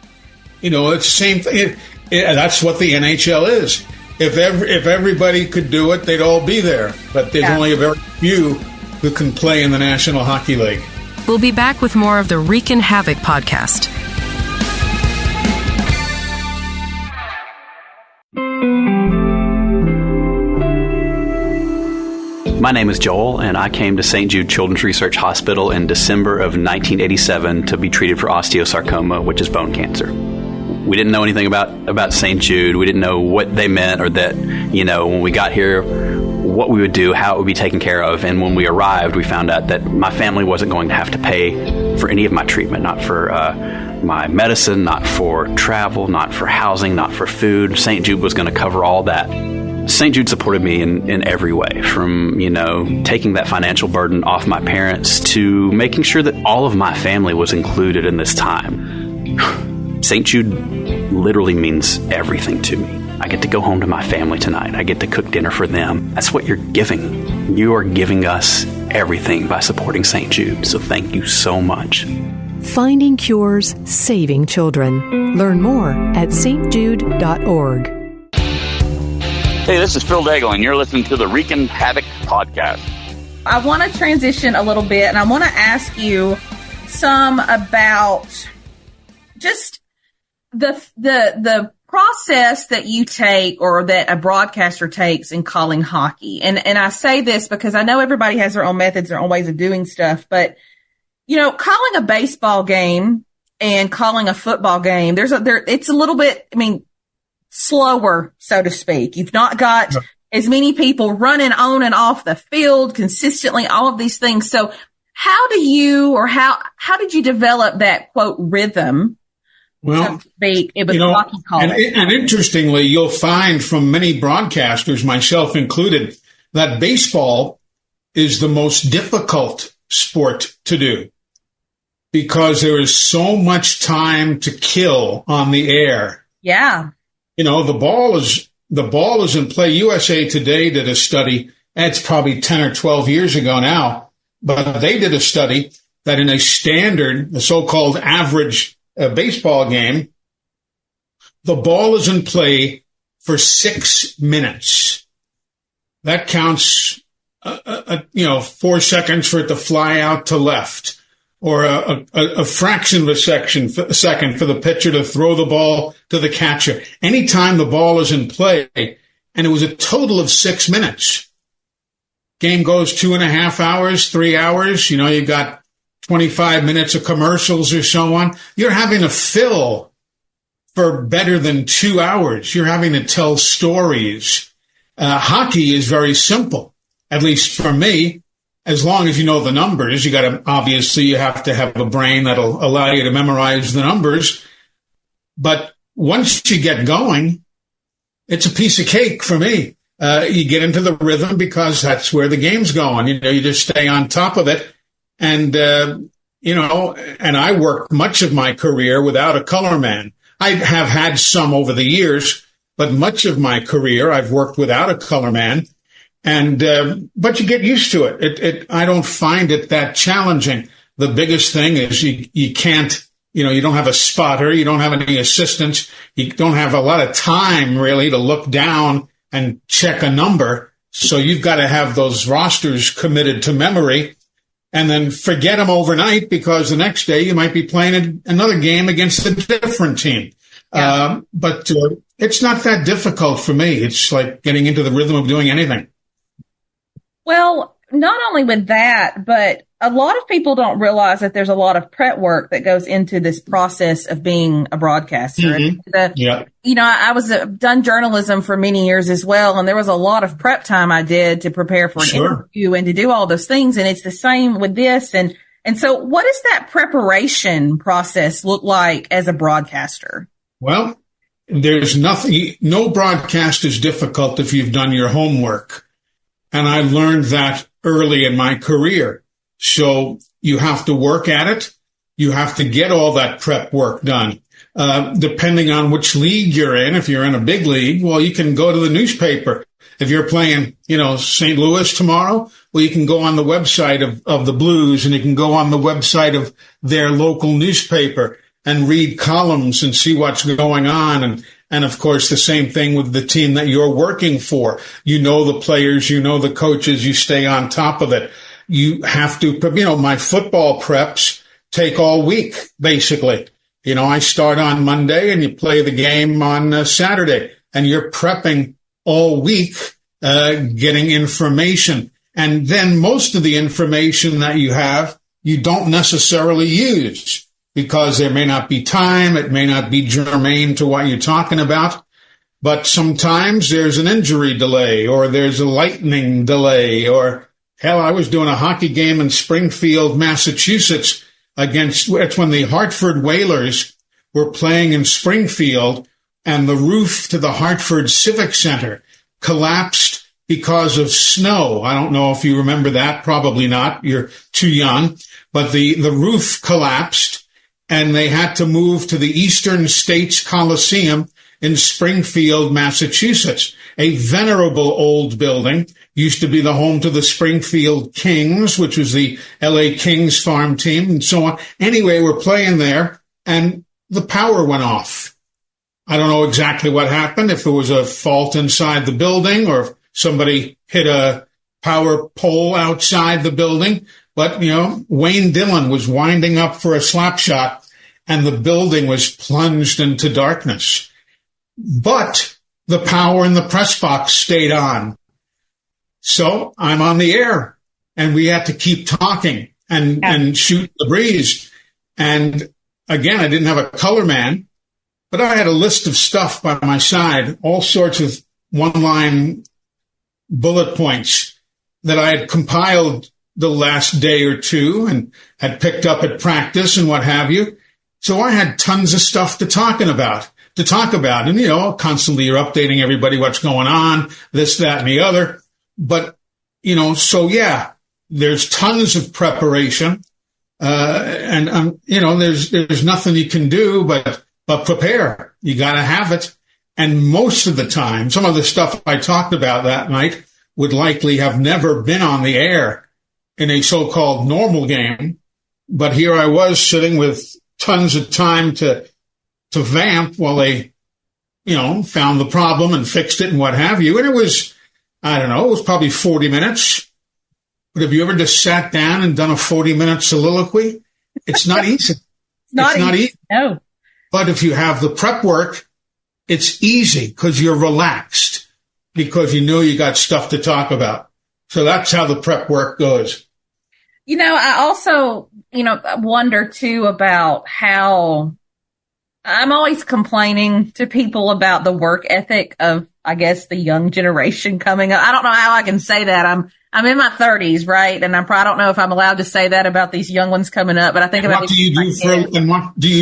it's the same thing. That's what the NHL is. If everybody could do it, they'd all be there. But there's only a very few who can play in the National Hockey League. We'll be back with more of the Reekin Havoc podcast. My name is Joel, and I came to St. Jude Children's Research Hospital in December of 1987 to be treated for osteosarcoma, which is bone cancer. We didn't know anything about St. Jude. We didn't know what they meant, or that, when we got here, what we would do, how it would be taken care of. And when we arrived, we found out that my family wasn't going to have to pay for any of my treatment, not for my medicine, not for travel, not for housing, not for food. St. Jude was going to cover all that. St. Jude supported me in every way, from, taking that financial burden off my parents to making sure that all of my family was included in this time. St. Jude literally means everything to me. I get to go home to my family tonight. I get to cook dinner for them. That's what you're giving. You are giving us everything by supporting St. Jude. So thank you so much. Finding cures, saving children. Learn more at stjude.org. Hey, this is Phil Daigle, and you're listening to the Reekin Havoc podcast. I want to transition a little bit, and I want to ask you some about just the process that you take or that a broadcaster takes in calling hockey. And I say this because I know everybody has their own methods, their own ways of doing stuff, but calling a baseball game and calling a football game, it's a little bit, slower, so to speak. You've not got as many people running on and off the field consistently, all of these things. So how did you develop that quote rhythm? Well, so to speak, it was hockey calling. And interestingly, you'll find from many broadcasters, myself included, that baseball is the most difficult sport to do because there is so much time to kill on the air. Yeah. The ball is in play. USA Today did a study. It's probably 10 or 12 years ago now, but they did a study that in a standard, the so-called average baseball game, the ball is in play for 6 minutes. That counts, 4 seconds for it to fly out to left, or a fraction of a second for the pitcher to throw the ball to the catcher. Anytime the ball is in play, and it was a total of 6 minutes. Game goes 2.5 hours, 3 hours. You got 25 minutes of commercials or so on. You're having to fill for better than 2 hours. You're having to tell stories. Hockey is very simple, at least for me. As long as you know the numbers, you have to have a brain that'll allow you to memorize the numbers. But once you get going, it's a piece of cake for me. You get into the rhythm because that's where the game's going. You just stay on top of it. And, and I worked much of my career without a color man. I have had some over the years, but much of my career I've worked without a color man. And, but you get used to it. I don't find it that challenging. The biggest thing is you can't, you don't have a spotter. You don't have any assistants. You don't have a lot of time really to look down and check a number. So you've got to have those rosters committed to memory and then forget them overnight because the next day you might be playing another game against a different team. Yeah. But it's not that difficult for me. It's like getting into the rhythm of doing anything. Well, not only with that, but a lot of people don't realize that there's a lot of prep work that goes into this process of being a broadcaster. Mm-hmm. I was done journalism for many years as well, and there was a lot of prep time I did to prepare for an interview and to do all those things. And it's the same with this. And so what does that preparation process look like as a broadcaster? Well, there's no broadcast is difficult if you've done your homework. And I learned that early in my career. So you have to work at it. You have to get all that prep work done. Depending on which league you're in, if you're in a big league, well, you can go to the newspaper. If you're playing, St. Louis tomorrow, well, you can go on the website of the Blues and you can go on the website of their local newspaper and read columns and see what's going on. And of course, the same thing with the team that you're working for. You know the players, you know the coaches, you stay on top of it. You have to, my football preps take all week, basically. I start on Monday and you play the game on Saturday and you're prepping all week, getting information. And then most of the information that you have, you don't necessarily use because there may not be time. It may not be germane to what you're talking about. But sometimes there's an injury delay or there's a lightning delay or hell, I was doing a hockey game in Springfield, Massachusetts it's when the Hartford Whalers were playing in Springfield and the roof to the Hartford Civic Center collapsed because of snow. I don't know if you remember that. Probably not. You're too young. But the roof collapsed and they had to move to the Eastern States Coliseum in Springfield, Massachusetts, a venerable old building. Used to be the home to the Springfield Kings, which was the LA Kings farm team and so on. Anyway, we're playing there and the power went off. I don't know exactly what happened, if there was a fault inside the building or if somebody hit a power pole outside the building. But, Wayne Dillon was winding up for a slap shot and the building was plunged into darkness. But the power in the press box stayed on. So I'm on the air, and we had to keep talking and shoot the breeze. And again, I didn't have a color man, but I had a list of stuff by my side, all sorts of one-line bullet points that I had compiled the last day or two and had picked up at practice and what have you. So I had tons of stuff to talk about. And, you know, constantly you're updating everybody what's going on, this, that, and the other. But, you know, so yeah, there's tons of preparation. You know, there's nothing you can do but prepare. You got to have it. And most of the time, some of the stuff I talked about that night would likely have never been on the air in a so-called normal game. But here I was sitting with tons of time to vamp while they, you know, found the problem and fixed it and what have you. And it was, I don't know, it was probably 40 minutes. But have you ever just sat down and done a 40-minute soliloquy? It's not easy. It's not easy. No. But if you have the prep work, it's easy because you're relaxed, because you know you got stuff to talk about. So that's how the prep work goes. You know, I also, you know, wonder too about how I'm always complaining to people about the work ethic of, I guess, the young generation coming up. I don't know how I can say that. I'm in my 30s, right? And I don't know if I'm allowed to say that about these young ones coming up, but I think about what do you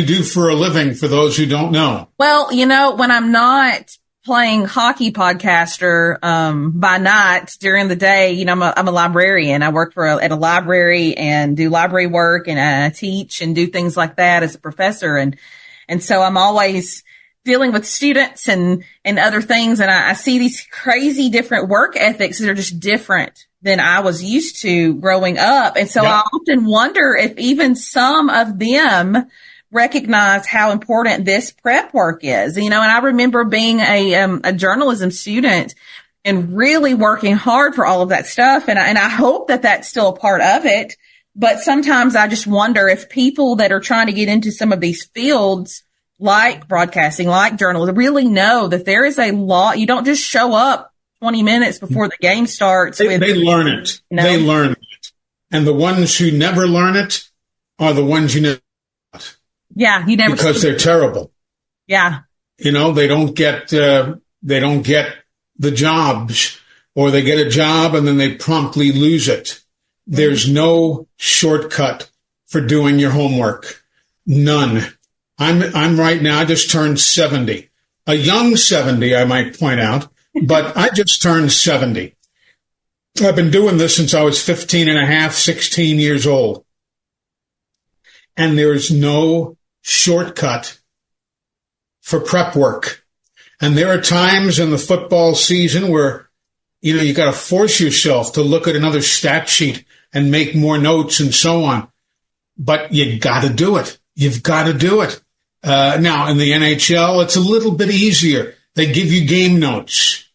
do for a living for those who don't know? Well, you know, when I'm not playing hockey podcaster by night, during the day, you know, I'm a librarian. I work at a library and do library work, and I teach and do things like that as a professor. And so I'm always dealing with students and other things. And I see these crazy different work ethics that are just different than I was used to growing up. And so I often wonder if even some of them recognize how important this prep work is, you know. And I remember being a journalism student and really working hard for all of that stuff. And I hope that that's still a part of it. But sometimes I just wonder if people that are trying to get into some of these fields, like broadcasting, like journalism, really know that there is a lot. You don't just show up 20 minutes before the game starts. They learn it. You know? They learn it. And the ones who never learn it are the ones you never. Yeah, you never. Because they're terrible. Yeah. You know, they don't get the jobs, or they get a job and then they promptly lose it. There's no shortcut for doing your homework. None. I'm right now, I just turned 70. A young 70, I might point out, but I just turned 70. I've been doing this since I was 15 and a half, 16 years old. And there's no shortcut for prep work. And there are times in the football season where, you know, you got to force yourself to look at another stat sheet and make more notes and so on. But you got to do it. You've got to do it. Now, in the NHL, it's a little bit easier. They give you game notes.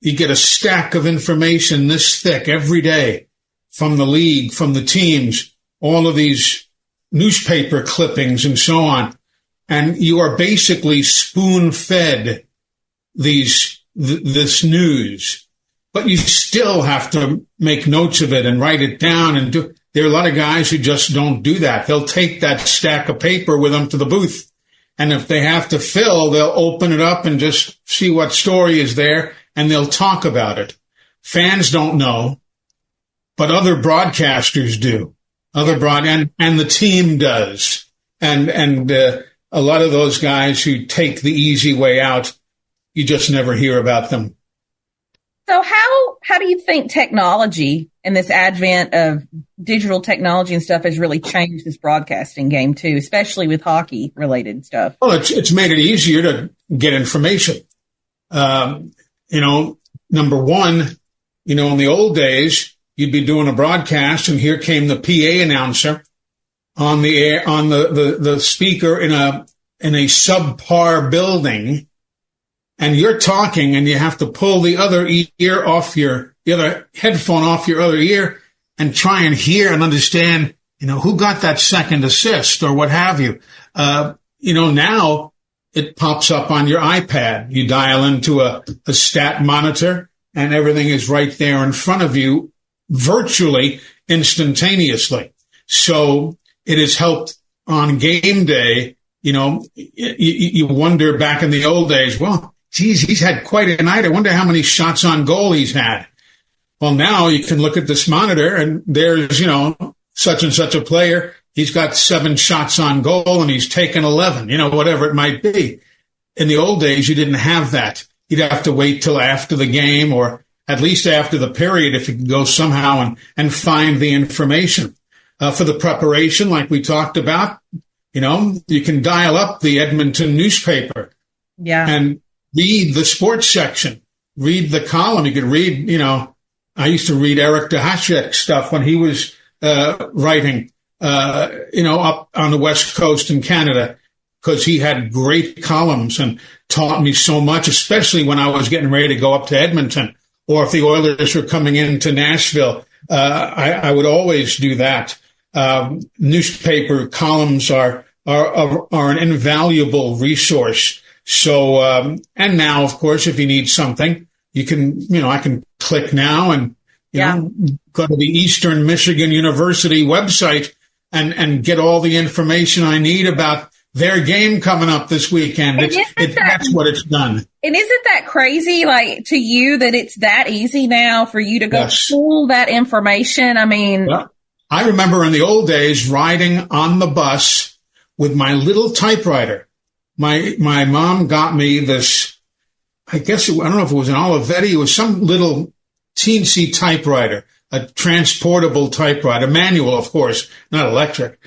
You get a stack of information this thick every day from the league, from the teams, all of these newspaper clippings and so on. And you are basically spoon-fed this news. But you still have to make notes of it and write it down and do. There are a lot of guys who just don't do that. They'll take that stack of paper with them to the booth. And if they have to fill, they'll open it up and just see what story is there, and they'll talk about it. Fans don't know, but other broadcasters do. And the team does. And a lot of those guys who take the easy way out, you just never hear about them. So how do you think technology and this advent of digital technology and stuff has really changed this broadcasting game too, especially with hockey related stuff? Well, it's made it easier to get information. You know, number one, you know, in the old days, you'd be doing a broadcast and here came the PA announcer on the air, on the speaker in a subpar building. And you're talking and you have to pull the other other headphone off your other ear and try and hear and understand who got that second assist or what have you. Now it pops up on your iPad. You dial into a stat monitor and everything is right there in front of you virtually instantaneously. So it has helped on game day. You wonder back in the old days, well, geez, he's had quite a night. I wonder how many shots on goal he's had. Well, now you can look at this monitor and there's, such and such a player. He's got 7 shots on goal and he's taken 11, whatever it might be. In the old days, you didn't have that. You'd have to wait till after the game or at least after the period if you could go somehow and find the information. For the preparation, like we talked about, you can dial up the Edmonton newspaper and read the sports section, read the column. You could read, I used to read Eric DeHashek's stuff when he was writing, up on the West Coast in Canada, because he had great columns and taught me so much, especially when I was getting ready to go up to Edmonton or if the Oilers were coming into Nashville. I would always do that. Newspaper columns are an invaluable resource. So, and now, of course, if you need something, you can, I can click now and, go to the Eastern Michigan University website and get all the information I need about their game coming up this weekend. That's what it's done. And isn't that crazy, to you, that it's that easy now for you to go pull that information? I mean, well, I remember in the old days riding on the bus with my little typewriter. My mom got me this, I don't know if it was an Olivetti, it was some little teensy typewriter, a transportable typewriter, manual, of course, not electric.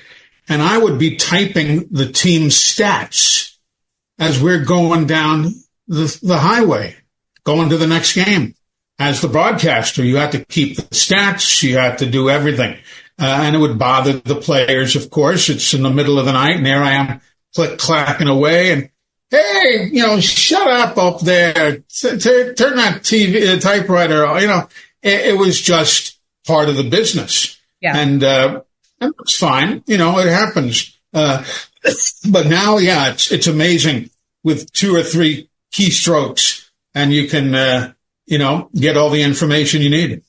And I would be typing the team's stats as we're going down the highway, going to the next game. As the broadcaster, you had to keep the stats, you had to do everything. And it would bother the players, of course. It's in the middle of the night, and there I am clacking away. And, hey, shut up there. Turn that TV typewriter off. It was just part of the business. Yeah. And it's fine. It happens. But now, it's amazing with 2 or 3 keystrokes, and you can, get all the information you need.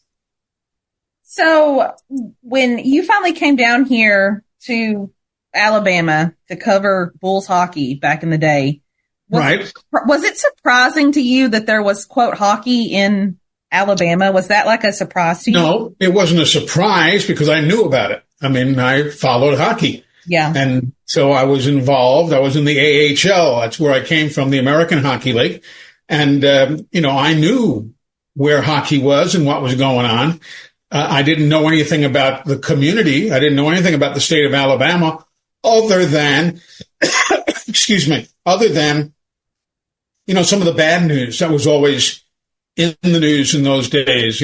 So when you finally came down here to Alabama to cover Bulls hockey back in the day, was it surprising to you that there was, quote, hockey in Alabama? Was that like a surprise to you? No, it wasn't a surprise because I knew about it. I mean, I followed hockey. Yeah. And so I was involved. I was in the AHL. That's where I came from, the American Hockey League. And, I knew where hockey was and what was going on. I didn't know anything about the community. I didn't know anything about the state of Alabama other than, some of the bad news that was always in the news in those days,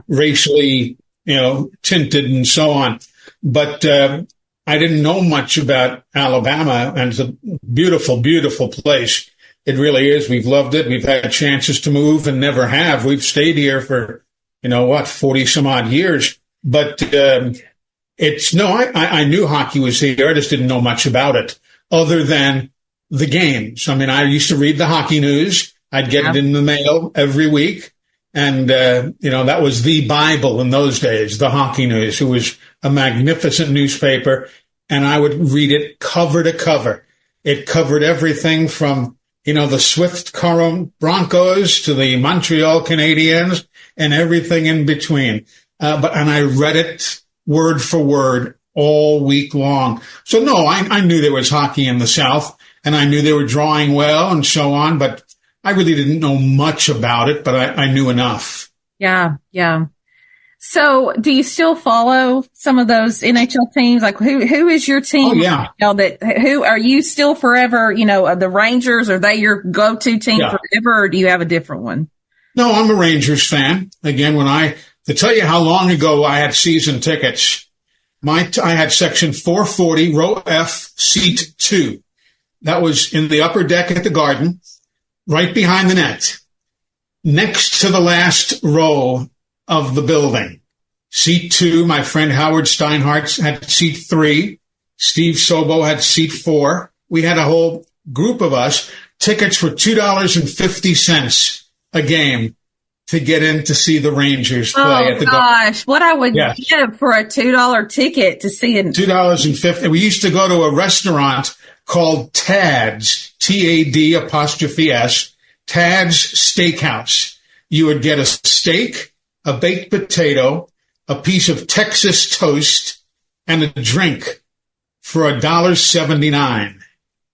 racially, tinted and so on. But, I didn't know much about Alabama, and it's a beautiful, beautiful place. It really is. We've loved it. We've had chances to move and never have. We've stayed here for, 40 some odd years. But, I knew hockey was here. I just didn't know much about it other than the games. I mean, I used to read the hockey news. I'd get it in the mail every week. And, that was the Bible in those days, the hockey news. It was a magnificent newspaper, and I would read it cover to cover. It covered everything from, the Swift Current Broncos to the Montreal Canadiens and everything in between. And I read it word for word all week long. So no, I knew there was hockey in the South, and I knew they were drawing well and so on, but I really didn't know much about it, but I knew enough. Yeah. So do you still follow some of those NHL teams? Like who is your team? Oh, yeah. Who are you still forever, the Rangers? Are they your go-to team forever, or do you have a different one? No, I'm a Rangers fan. Again, to tell you how long ago I had season tickets, I had section 440, row F, seat 2. That was in the upper deck at the Garden, right behind the net, next to the last row of the building. seat 2. My friend Howard Steinhardt had seat 3. Steve Sobo had seat 4. We had a whole group of us. Tickets were $2.50 a game to get in to see the Rangers play at the gosh, what I would give for a $2 ticket to see it. $2.50. We used to go to a restaurant called Tad's, TAD''S, Tad's Steakhouse. You would get a steak, a baked potato, a piece of Texas toast, and a drink for $1.79.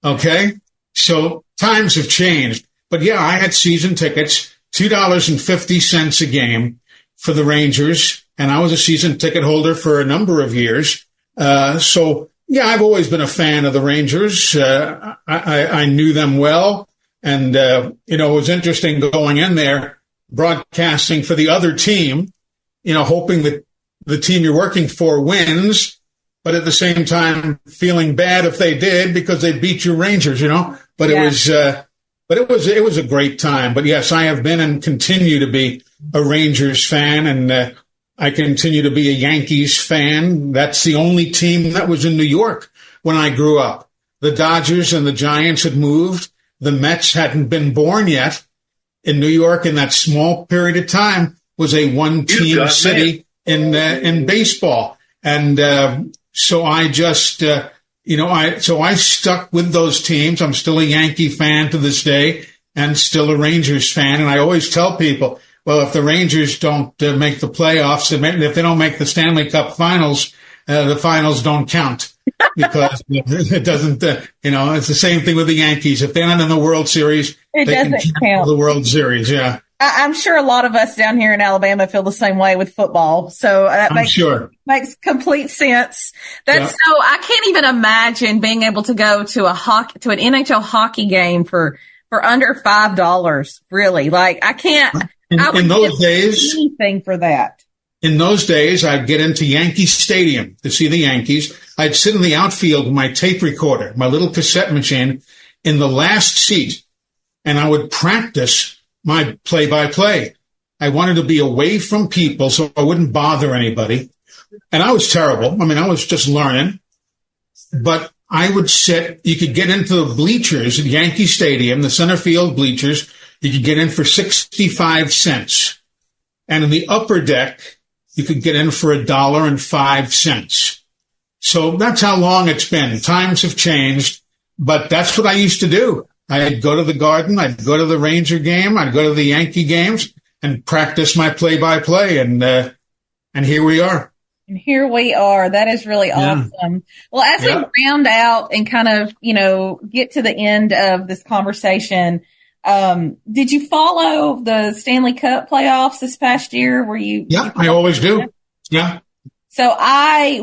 Okay? So times have changed. But yeah, I had season tickets, $2.50 a game for the Rangers, and I was a season ticket holder for a number of years. So yeah, I've always been a fan of the Rangers. I knew them well. And, it was interesting going in there, broadcasting for the other team, hoping that the team you're working for wins, but at the same time feeling bad if they did because they beat your Rangers, but it was a great time. But yes, I have been and continue to be a Rangers fan, and I continue to be a Yankees fan. That's the only team that was in New York when I grew up. The Dodgers and the Giants had moved. The Mets hadn't been born yet. In New York, in that small period of time, was a one-team city in baseball. And so I just, I stuck with those teams. I'm still a Yankee fan to this day and still a Rangers fan. And I always tell people, well, if the Rangers don't make the playoffs, if they don't make the Stanley Cup finals, the finals don't count because it doesn't, it's the same thing with the Yankees. If they're not in the World Series, it doesn't count. The World Series. Yeah. I'm sure a lot of us down here in Alabama feel the same way with football. So that makes complete sense. So I can't even imagine being able to go to an NHL hockey game for under $5. Really. Like I can't, in those days, anything for that. In those days, I'd get into Yankee Stadium to see the Yankees. I'd sit in the outfield with my tape recorder, my little cassette machine, in the last seat, and I would practice my play-by-play. I wanted to be away from people so I wouldn't bother anybody. And I was terrible. I mean, I was just learning. But I would sit, you could get into the bleachers at Yankee Stadium, the center field bleachers. You could get in for 65 cents. And in the upper deck, you could get in for $1.05. So that's how long it's been. Times have changed, but that's what I used to do. I'd go to the Garden, I'd go to the Ranger game, I'd go to the Yankee games and practice my play-by-play. And here we are. And here we are. That is really awesome. Well, as we round out and kind of, get to the end of this conversation, did you follow the Stanley Cup playoffs this past year? Yeah, I always do. Yeah. So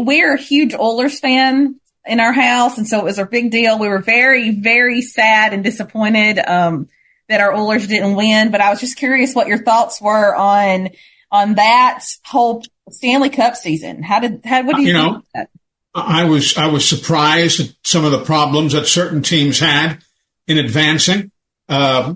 we're a huge Oilers fan in our house. And so it was a big deal. We were very, very sad and disappointed, that our Oilers didn't win. But I was just curious what your thoughts were on that whole Stanley Cup season. What do you think of that? I was surprised at some of the problems that certain teams had in advancing. I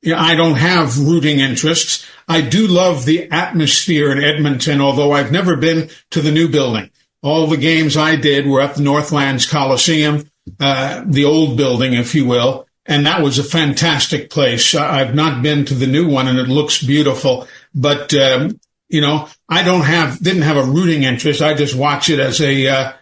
don't have rooting interests. I do love the atmosphere in Edmonton, although I've never been to the new building. All the games I did were at the Northlands Coliseum, the old building, if you will, and that was a fantastic place. I've not been to the new one, and it looks beautiful. But I didn't have a rooting interest. I just watch it as a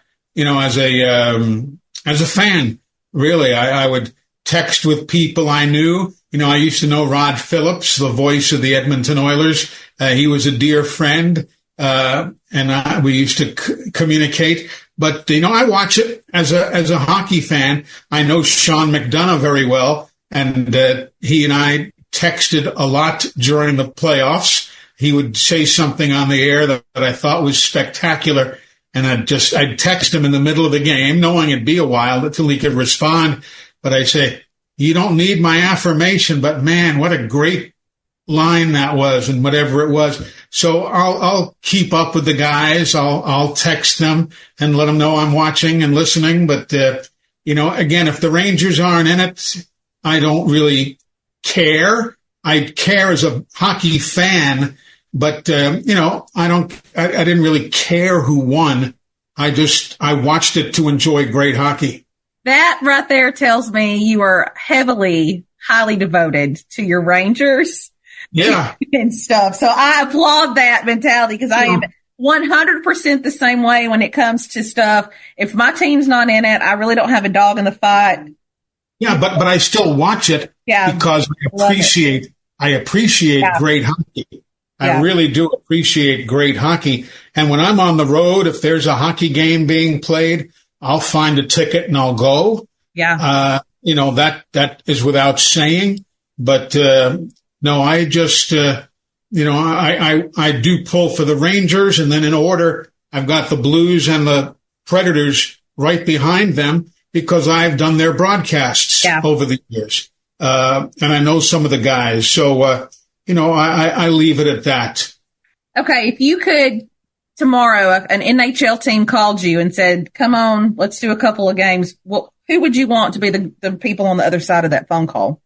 fan. Really, I would text with people I knew. I used to know Rod Phillips, the voice of the Edmonton Oilers. He was a dear friend, and we used to communicate. But I watch it as a hockey fan. I know Sean McDonough very well, and he and I texted a lot during the playoffs. He would say something on the air that I thought was spectacular, and I'd text him in the middle of the game, knowing it'd be a while until he could respond. But I'd say, "You don't need my affirmation, but man, what a great line that was," and whatever it was. So I'll keep up with the guys. I'll text them and let them know I'm watching and listening. But, again, if the Rangers aren't in it, I don't really care. I care as a hockey fan But, I didn't really care who won. I watched it to enjoy great hockey. That right there tells me you are highly devoted to your Rangers. Yeah. And stuff. So I applaud that mentality because I am 100% the same way when it comes to stuff. If my team's not in it, I really don't have a dog in the fight. Yeah, but I still watch it because I appreciate great hockey. I really do appreciate great hockey. And when I'm on the road, if there's a hockey game being played, I'll find a ticket and I'll go. Yeah. That is without saying. But no, I just, I do pull for the Rangers, and then in order, I've got the Blues and the Predators right behind them because I've done their broadcasts over the years. And I know some of the guys. So, I leave it at that. Okay. If you could tomorrow, an NHL team called you and said, come on, let's do a couple of games. Who would you want to be the people on the other side of that phone call?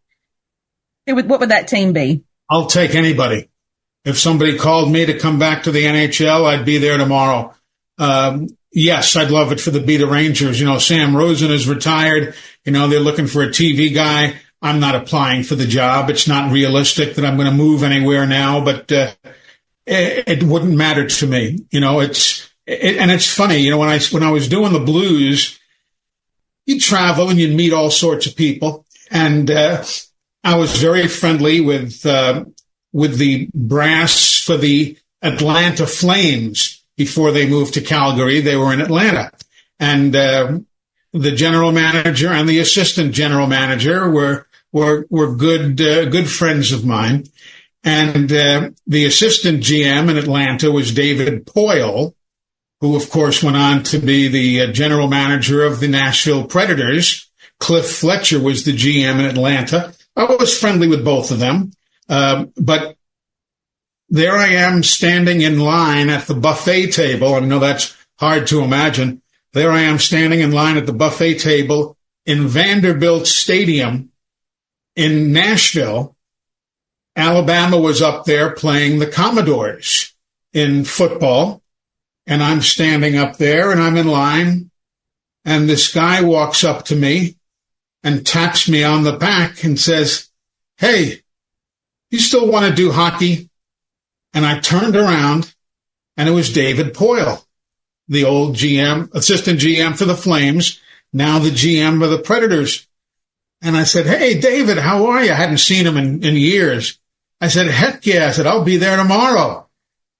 What would that team be? I'll take anybody. If somebody called me to come back to the NHL, I'd be there tomorrow. Yes, I'd love it to be the Rangers. Sam Rosen is retired. They're looking for a TV guy. I'm not applying for the job. It's not realistic that I'm going to move anywhere now, but it wouldn't matter to me. And it's funny, when I was doing the Blues, you travel and you meet all sorts of people. And I was very friendly with the brass for the Atlanta Flames before they moved to Calgary. They were in Atlanta, and the general manager and the assistant general manager were good friends of mine. And the assistant GM in Atlanta was David Poyle, who of course went on to be the general manager of the Nashville Predators. Cliff Fletcher was the GM in Atlanta. I was friendly with both of them. But there I am standing in line at the buffet table. I know that's hard to imagine. There I am standing in line at the buffet table in Vanderbilt Stadium in Nashville. Alabama was up there playing the Commodores in football. And I'm standing up there and I'm in line. And this guy walks up to me and taps me on the back and says, "Hey, you still want to do hockey?" And I turned around and it was David Poyle, the old GM, assistant GM for the Flames, now the GM of the Predators. And I said, "Hey, David, how are you?" I hadn't seen him in years. I said, "Heck yeah." I said, "I'll be there tomorrow."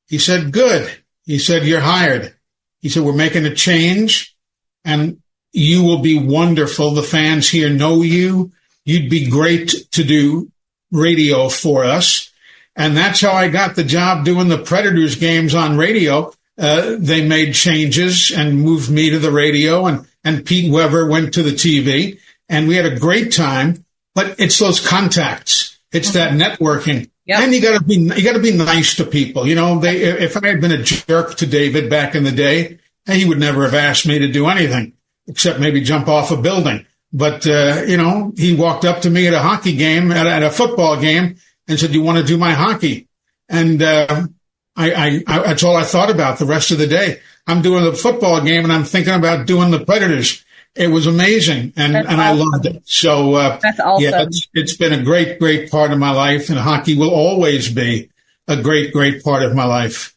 He said, "Good." He said, "You're hired." He said, "We're making a change and you will be wonderful. The fans here know you. You'd be great to do radio for us." And that's how I got the job doing the Predators games on radio. They made changes and moved me to the radio, and Pete Weber went to the TV, and we had a great time. But it's those contacts. It's that networking. Yep. And you gotta be nice to people. If I had been a jerk to David back in the day, he would never have asked me to do anything except maybe jump off a building. But, he walked up to me at a hockey game, at a football game, and said, "You want to do my hockey?" And I that's all I thought about the rest of the day. I'm doing the football game, and I'm thinking about doing the Predators. It was amazing, and awesome. I loved it. So that's awesome. Yeah, it's been a great part of my life, and hockey will always be a great part of my life.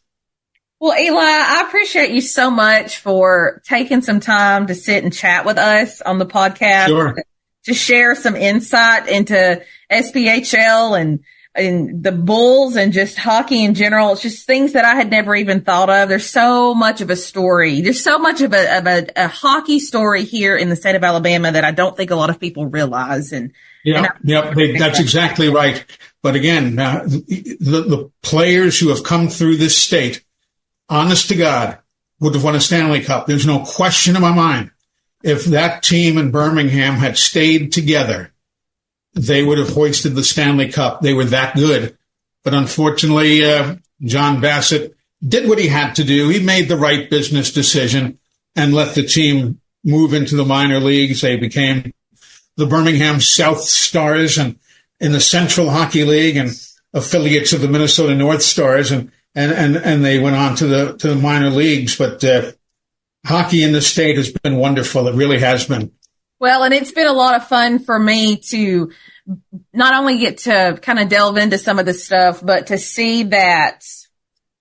Well, Eli, I appreciate you so much for taking some time to sit and chat with us on the podcast. Sure. To share some insight into SPHL and the Bulls and just hockey in general. It's just things that I had never even thought of. There's so much of a story. There's so much of a hockey story here in the state of Alabama that I don't think a lot of people realize. That's exactly right. But again, the players who have come through this state, honest to God, would have won a Stanley Cup. There's no question in my mind. If that team in Birmingham had stayed together, they would have hoisted the Stanley Cup. They were that good. But unfortunately, John Bassett did what he had to do. He made the right business decision and let the team move into the minor leagues. They became the Birmingham South Stars and in the Central Hockey League and affiliates of the Minnesota North Stars. And and they went on to the minor leagues. But hockey in the state has been wonderful. It really has been. Well, and it's been a lot of fun for me to not only get to kind of delve into some of the stuff, but to see that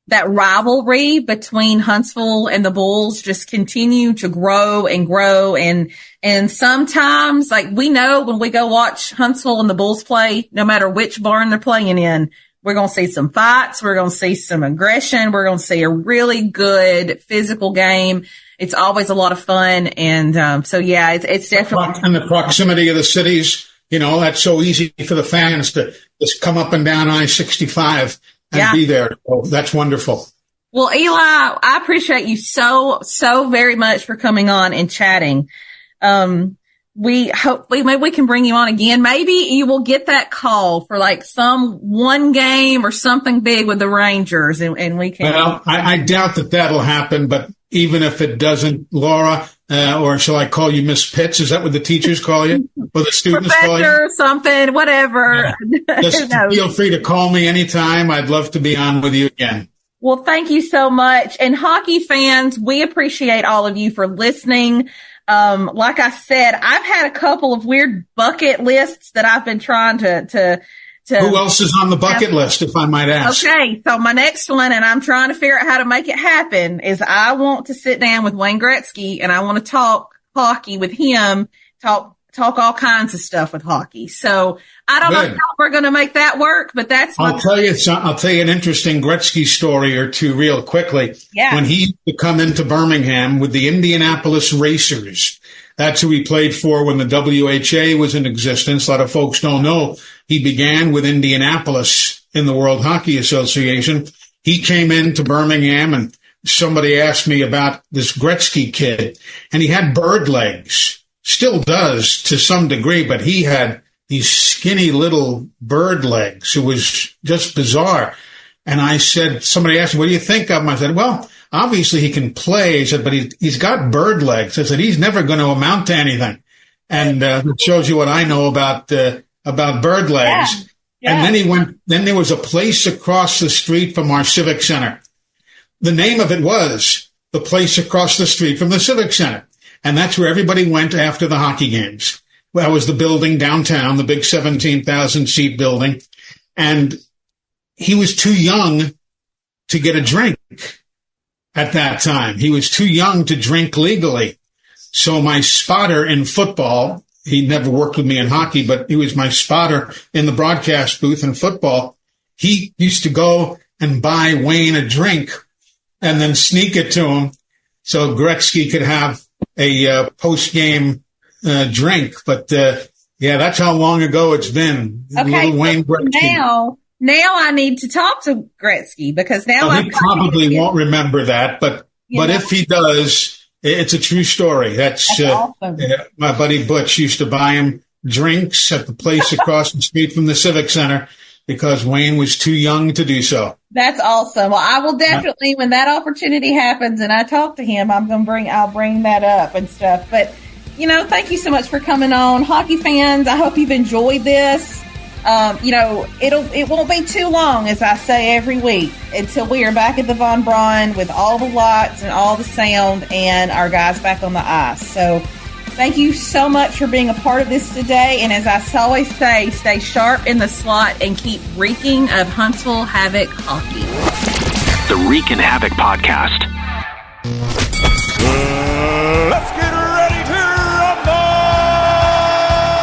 rivalry between Huntsville and the Bulls just continue to grow and grow. And sometimes, like, we know when we go watch Huntsville and the Bulls play, no matter which barn they're playing in, we're going to see some fights. We're going to see some aggression. We're going to see a really good physical game. It's always a lot of fun. And, so yeah, it's definitely. And the proximity of the cities, that's so easy for the fans to just come up and down I-65 and be there. So that's wonderful. Well, Eli, I appreciate you so very much for coming on and chatting. We hope maybe we can bring you on again. Maybe you will get that call for like some one game or something big with the Rangers, and we can. Well, I doubt that'll happen, but even if it doesn't, Laura, or shall I call you Miss Pitts? Is that what the teachers call you? Or the students call you? Professor, something, whatever. Yeah. Just feel free to call me anytime. I'd love to be on with you again. Well, thank you so much. And hockey fans, we appreciate all of you for listening. Like I said, I've had a couple of weird bucket lists that I've been trying to Who else is on the bucket list, if I might ask? Okay. So my next one, and I'm trying to figure out how to make it happen, is I want to sit down with Wayne Gretzky and I want to talk hockey with him, talk all kinds of stuff with hockey. So I don't know how we're going to make that work, but that's I'll tell you an interesting Gretzky story or two real quickly. Yeah. When he used to come into Birmingham with the Indianapolis Racers, that's who he played for when the WHA was in existence. A lot of folks don't know he began with Indianapolis in the World Hockey Association. He came into Birmingham and somebody asked me about this Gretzky kid, and he had bird legs. Still does to some degree, but he had these skinny little bird legs. It was just bizarre. And I said, somebody asked me, what do you think of him? I said, well, obviously he can play. He said, but he's got bird legs. I said, he's never going to amount to anything. And it shows you what I know about bird legs. Yeah. And then there was a place across the street from our Civic Center. The name of it was the place across the street from the Civic Center. And that's where everybody went after the hockey games. That was the building downtown, the big 17,000 seat building. And he was too young to get a drink at that time. He was too young to drink legally. So my spotter in football, he never worked with me in hockey, but he was my spotter in the broadcast booth in football. He used to go and buy Wayne a drink and then sneak it to him so Gretzky could have a post-game drink. But that's how long ago it's been. Okay, Little Wayne Gretzky. Now I need to talk to Gretzky because now he probably won't remember that, but if he does, it's a true story. That's awesome. My buddy Butch used to buy him drinks at the place across the street from the Civic Center because Wayne was too young to do so. That's awesome. Well, I will definitely, when that opportunity happens and I talk to him, I'll bring that up and stuff. But, thank you so much for coming on. Hockey fans, I hope you've enjoyed this. It won't be too long, as I say every week, until we are back at the Von Braun with all the lights and all the sound and our guys back on the ice. So thank you so much for being a part of this today. And as I always say, stay sharp in the slot and keep reeking of Huntsville Havoc hockey. The Reekin Havoc Podcast. Let's get ready to rumble!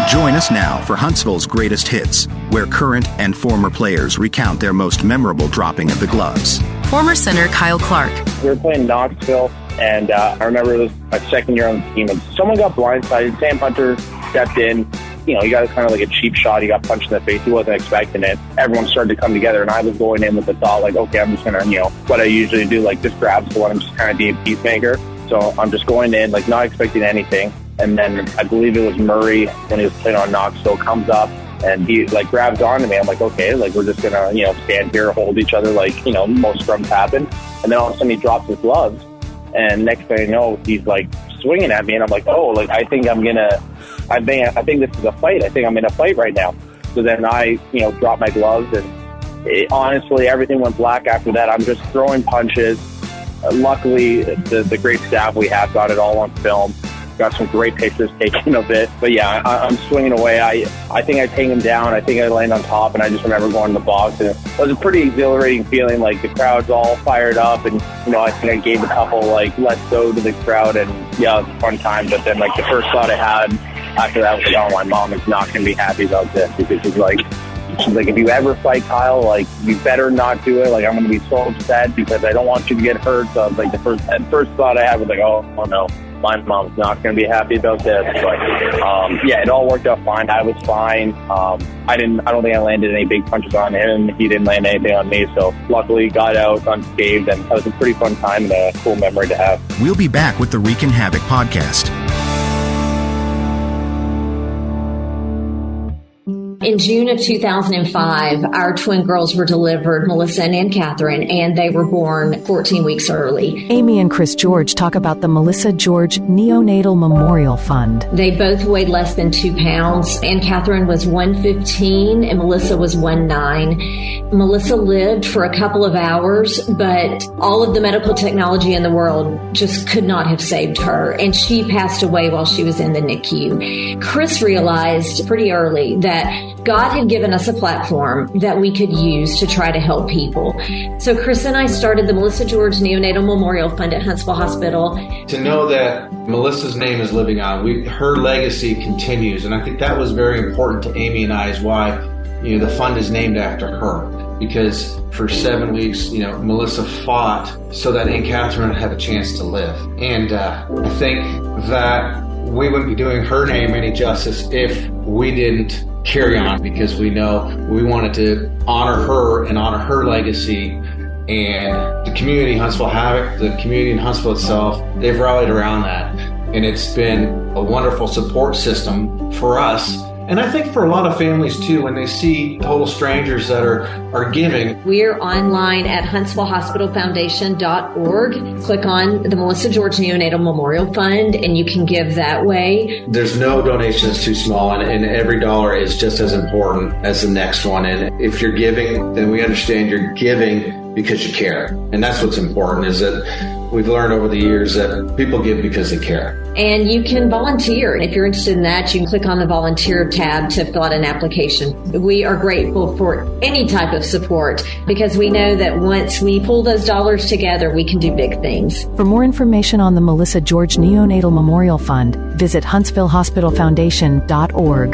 Join us now for Huntsville's greatest hits, where current and former players recount their most memorable dropping of the gloves. Former center Kyle Clark. We were playing Knoxville, and I remember it was my second year on the team, and someone got blindsided. Sam Hunter stepped in. He got kind of like a cheap shot. He got punched in the face. He wasn't expecting it. Everyone started to come together, and I was going in with the thought, like, okay, I'm just going to, what I usually do, like, just grab someone. I'm just kind of being a peacemaker. So I'm just going in, like, not expecting anything. And then I believe it was Murray, when he was playing on Knoxville, comes up, and he, like, grabs onto me. I'm like, okay, like, we're just going to, stand here, hold each other, like, most scrums happen. And then all of a sudden he drops his gloves. And next thing I know, he's, like, swinging at me. And I'm like, oh, like, I think this is a fight. I think I'm in a fight right now. So then I, drop my gloves, and honestly, everything went black after that. I'm just throwing punches. Luckily, the great staff we have got it all on film. Got some great pictures taken of it. But yeah, I'm swinging away. I think I take him down. I think I land on top, and I just remember going to the box. And it was a pretty exhilarating feeling. Like, the crowd's all fired up, and I think I gave a couple let's go to the crowd, and yeah, it was a fun time. But then the first thought I had after that was oh, my mom is not going to be happy about this, because she's like, if you ever fight Kyle, you better not do it. I'm going to be so upset because I don't want you to get hurt. So the first thought I had was oh no, my mom's not going to be happy about this. But yeah, it all worked out fine. I was fine. I don't think I landed any big punches on him. He didn't land anything on me. So luckily got out unscathed, and that was a pretty fun time and a cool memory to have. We'll be back with the Reekin Havoc podcast. In June of 2005, our twin girls were delivered, Melissa and Ann Catherine, and they were born 14 weeks early. Amy and Chris George talk about the Melissa George Neonatal Memorial Fund. They both weighed less than 2 pounds. Ann Catherine was 115 and Melissa was 1'9". Melissa lived for a couple of hours, but all of the medical technology in the world just could not have saved her, and she passed away while she was in the NICU. Chris realized pretty early that God had given us a platform that we could use to try to help people. So Chris and I started the Melissa George Neonatal Memorial Fund at Huntsville Hospital. To know that Melissa's name is living on, her legacy continues, and I think that was very important to Amy and I, is why the fund is named after her. Because for 7 weeks, Melissa fought so that Aunt Catherine had a chance to live. And I think that we wouldn't be doing her name any justice if we didn't carry on, because we know we wanted to honor her and honor her legacy. And the community, Huntsville Havoc, the community in Huntsville itself, they've rallied around that. And it's been a wonderful support system for us. And I think for a lot of families too, when they see total strangers that are giving. We're online at HuntsvilleHospitalFoundation.org. Click on the Melissa George Neonatal Memorial Fund, and you can give that way. There's no donation that's too small, and every dollar is just as important as the next one. And if you're giving, then we understand you're giving because you care. And that's what's important, is that we've learned over the years that people give because they care. And you can volunteer. If you're interested in that, you can click on the volunteer tab to fill out an application. We are grateful for any type of support, because we know that once we pull those dollars together, we can do big things. For more information on the Melissa George Neonatal Memorial Fund, visit HuntsvilleHospitalFoundation.org.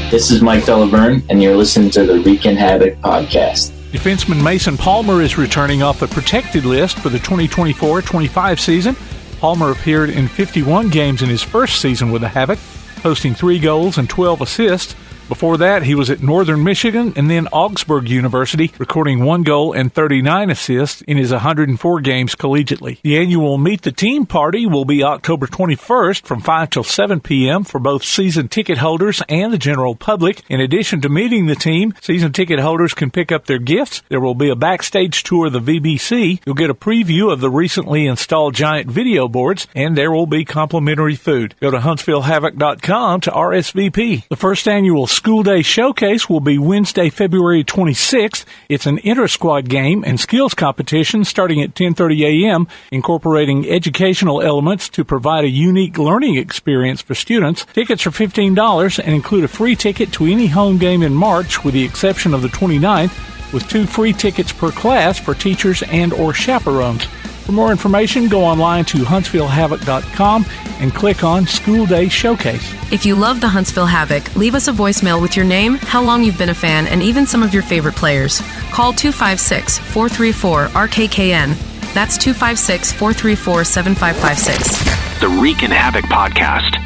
This is Mike Dellaverne, and you're listening to the Reekin Havoc podcast. Defenseman Mason Palmer is returning off the protected list for the 2024-25 season. Palmer appeared in 51 games in his first season with the Havoc, posting 3 goals and 12 assists. Before that, he was at Northern Michigan and then Augsburg University, recording 1 goal and 39 assists in his 104 games collegiately. The annual Meet the Team party will be October 21st from 5 till 7 p.m. for both season ticket holders and the general public. In addition to meeting the team, season ticket holders can pick up their gifts. There will be a backstage tour of the VBC. You'll get a preview of the recently installed giant video boards, and there will be complimentary food. Go to HuntsvilleHavoc.com to RSVP. The first annual School Day Showcase will be Wednesday, February 26th. It's an inter-squad game and skills competition starting at 10:30 a.m., incorporating educational elements to provide a unique learning experience for students. Tickets are $15 and include a free ticket to any home game in March, with the exception of the 29th, with 2 free tickets per class for teachers and or chaperones. For more information, go online to HuntsvilleHavoc.com and click on School Day Showcase. If you love the Huntsville Havoc, leave us a voicemail with your name, how long you've been a fan, and even some of your favorite players. Call 256-434-RKKN. That's 256-434-7556. The Reekin Havoc podcast.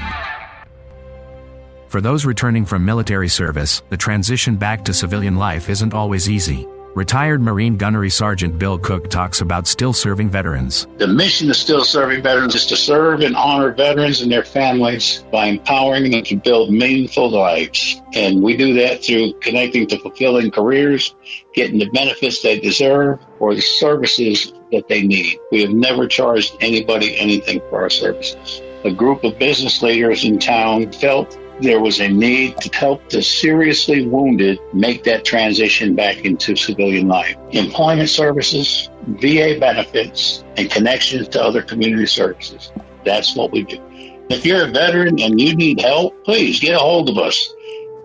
For those returning from military service, the transition back to civilian life isn't always easy. Retired Marine Gunnery Sergeant Bill Cook talks about still serving veterans. The mission of Still Serving Veterans is to serve and honor veterans and their families by empowering them to build meaningful lives. And we do that through connecting to fulfilling careers, getting the benefits they deserve, or the services that they need. We have never charged anybody anything for our services. A group of business leaders in town felt there was a need to help the seriously wounded make that transition back into civilian life. Employment services, VA benefits, and connections to other community services. That's what we do. If you're a veteran and you need help, please get a hold of us.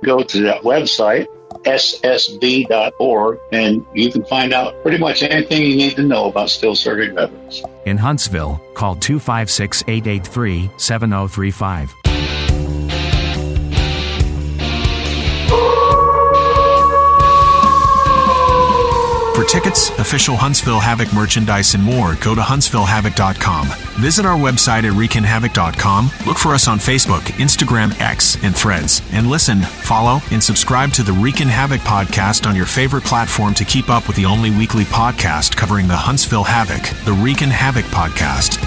Go to that website, ssb.org, and you can find out pretty much anything you need to know about still serving veterans. In Huntsville, call 256-883-7035. For tickets, official Huntsville Havoc merchandise, and more, go to huntsvillehavoc.com. Visit our website at reekinhavoc.com. Look for us on Facebook, Instagram, X, and Threads. And listen, follow, and subscribe to the Reekin Havoc podcast on your favorite platform to keep up with the only weekly podcast covering the Huntsville Havoc, the Reekin Havoc podcast.